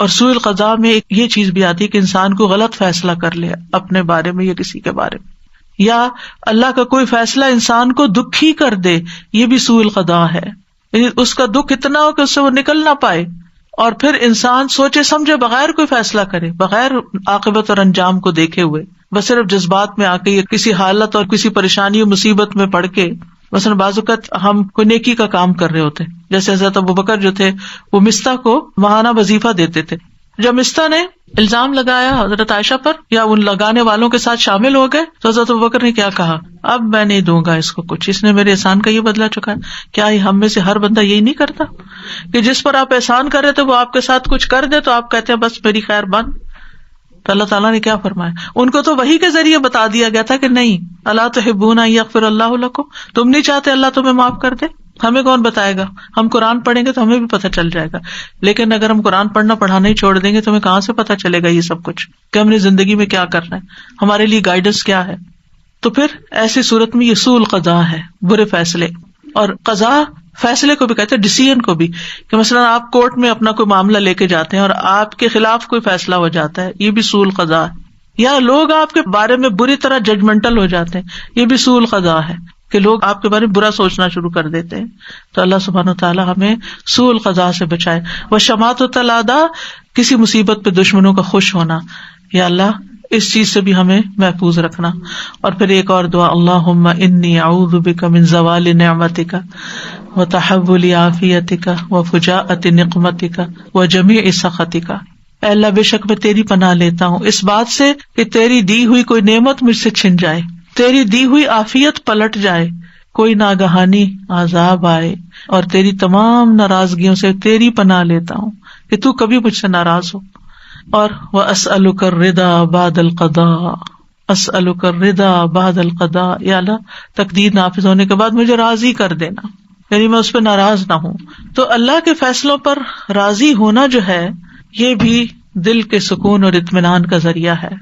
اور سوء القضاء میں یہ چیز بھی آتی ہے کہ انسان کو غلط فیصلہ کر لے اپنے بارے میں یا کسی کے بارے میں, یا اللہ کا کوئی فیصلہ انسان کو دکھی کر دے, یہ بھی سوء القضاء ہے. یعنی اس کا دکھ اتنا ہو کہ اس سے وہ نکل نہ پائے, اور پھر انسان سوچے سمجھے بغیر کوئی فیصلہ کرے, بغیر عاقبت اور انجام کو دیکھے ہوئے, بس صرف جذبات میں آ کے یا کسی حالت اور کسی پریشانی اور مصیبت میں پڑ کے. مثلاً بعض اوقات ہم کوئی نیکی کا کام کر رہے ہوتے, جیسے حضرت ابوبکر جو تھے وہ مستہ کو ماہانہ وظیفہ دیتے تھے. جب مستہ نے الزام لگایا حضرت عائشہ پر یا ان لگانے والوں کے ساتھ شامل ہو گئے, تو حضرت ابوبکر نے کیا کہا, اب میں نہیں دوں گا اس کو کچھ, اس نے میرے احسان کا یہ بدلا چکا ہے. کیا ہم میں سے ہر بندہ یہی نہیں کرتا کہ جس پر آپ احسان کر رہے تھے وہ آپ کے ساتھ کچھ کر دے تو آپ کہتے ہیں بس میری خیر بند. تو اللہ تعالیٰ نے کیا فرمایا, ان کو تو وحی کے ذریعے بتا دیا گیا تھا کہ نہیں, الا تحبون ان یغفر اللہ لکم, تم نہیں چاہتے اللہ تمہیں معاف کر دے. ہمیں کون بتائے گا, ہم قرآن پڑھیں گے تو ہمیں بھی پتہ چل جائے گا, لیکن اگر ہم قرآن پڑھنا پڑھانا ہی چھوڑ دیں گے تو ہمیں کہاں سے پتہ چلے گا یہ سب کچھ کہ ہم نے زندگی میں کیا کرنا ہے, ہمارے لیے گائیڈنس کیا ہے. تو پھر ایسی صورت میں یہ سوء القضاء ہے, برے فیصلے. اور قضاء فیصلے کو بھی کہتے ہیں, ڈیسیژن کو بھی, کہ مثلاً آپ کورٹ میں اپنا کوئی معاملہ لے کے جاتے ہیں اور آپ کے خلاف کوئی فیصلہ ہو جاتا ہے, یہ بھی سوء القضاء ہے. یا لوگ آپ کے بارے میں بری طرح ججمنٹل ہو جاتے ہیں, یہ بھی سوء القضاء ہے کہ لوگ آپ کے بارے میں برا سوچنا شروع کر دیتے ہیں. تو اللہ سبحانہ وتعالیٰ ہمیں سوء القضاء سے بچائے. وشماتۃ الاعداء, کسی مصیبت پہ دشمنوں کا خوش ہونا, یا اللہ اس چیز سے بھی ہمیں محفوظ رکھنا. اور پھر ایک اور دعا, اللہم انی اعوذ بک من زوال نعمتک وتحول عافیتک وفجاءۃ نقمتک وجمیع سخطک. اے اللہ بے شک میں تیری پناہ لیتا ہوں اس بات سے کہ تیری دی ہوئی کوئی نعمت مجھ سے چھن جائے, تیری دی ہوئی عافیت پلٹ جائے, کوئی ناگہانی عذاب آئے, اور تیری تمام ناراضگیوں سے تیری پناہ لیتا ہوں کہ تو کبھی مجھ سے ناراض ہو. اور وَأَسْأَلُكَ الرِّضَا بَعْدَ الْقَضَاءِ, أَسْأَلُكَ الرِّضَا بَعْدَ الْقَضَاءِ, یا اللہ تقدیر نافذ ہونے کے بعد مجھے راضی کر دینا, یعنی میں اس پہ ناراض نہ ہوں. تو اللہ کے فیصلوں پر راضی ہونا جو ہے یہ بھی دل کے سکون اور اطمینان کا ذریعہ ہے.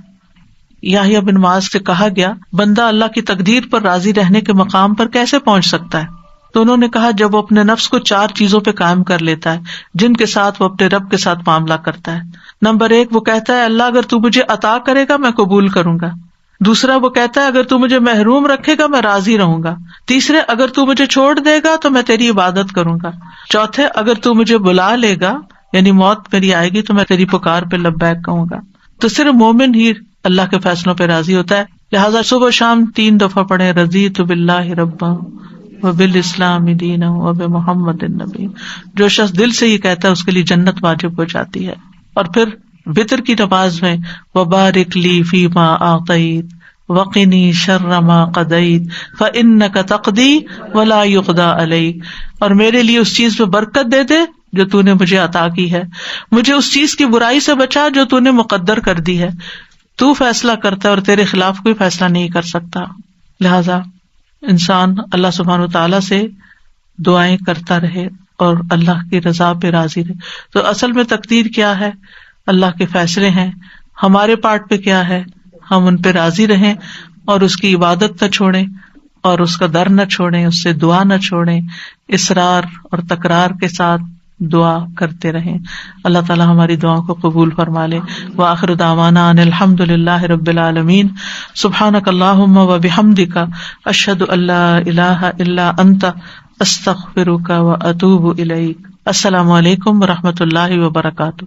یحییٰ بن معاذ سے کہا گیا, بندہ اللہ کی تقدیر پر راضی رہنے کے مقام پر کیسے پہنچ سکتا ہے؟ تو انہوں نے کہا جب وہ اپنے نفس کو 4 چیزوں پہ قائم کر لیتا ہے جن کے ساتھ وہ اپنے رب کے ساتھ معاملہ کرتا ہے. نمبر 1 وہ کہتا ہے اللہ اگر تو مجھے عطا کرے گا میں قبول کروں گا. دوسرا وہ کہتا ہے اگر تو مجھے محروم رکھے گا میں راضی رہوں گا. تیسرے اگر تو مجھے چھوڑ دے گا تو میں تیری عبادت کروں گا. چوتھے اگر تو مجھے بلا لے گا یعنی موت میری آئے گی تو میں تیری پکار پہ لبیک کہوں گا. تو صرف مومن ہی اللہ کے فیصلوں پہ راضی ہوتا ہے. لہٰذا صبح و شام 3 دفعہ پڑھیں رضیت باللہ ربا وبالاسلام دینا وبمحمد النبی. جو شخص دل سے یہ کہتا ہے اس کے لیے جنت واجب ہو جاتی ہے. اور پھر وتر کی نماز میں وبارک لی فیما اعطیت وقنی شر ما قضیت فانک تقضی ولا یقضی علیک. اور میرے لیے اس چیز میں برکت دے دے جو تو نے مجھے عطا کی ہے, مجھے اس چیز کی برائی سے بچا جو تو نے مقدر کر دی ہے. تو فیصلہ کرتا ہے اور تیرے خلاف کوئی فیصلہ نہیں کر سکتا. لہذا انسان اللہ سبحانہ وتعالیٰ سے دعائیں کرتا رہے اور اللہ کی رضا پہ راضی رہے. تو اصل میں تقدیر کیا ہے؟ اللہ کے فیصلے ہیں. ہمارے پارٹ پہ کیا ہے؟ ہم ان پہ راضی رہیں اور اس کی عبادت نہ چھوڑیں اور اس کا در نہ چھوڑیں, اس سے دعا نہ چھوڑیں, اصرار اور تکرار کے ساتھ دعا کرتے رہیں. اللہ تعالیٰ ہماری دعاؤں کو قبول فرما لے. وآخر دعوانا ان الحمد للہ رب العالمین. سبحانک اللہم وبحمدک اشہد ان لا الہ الا انت استغفرک واتوب الیک. السلام علیکم ورحمۃ اللہ وبرکاتہ.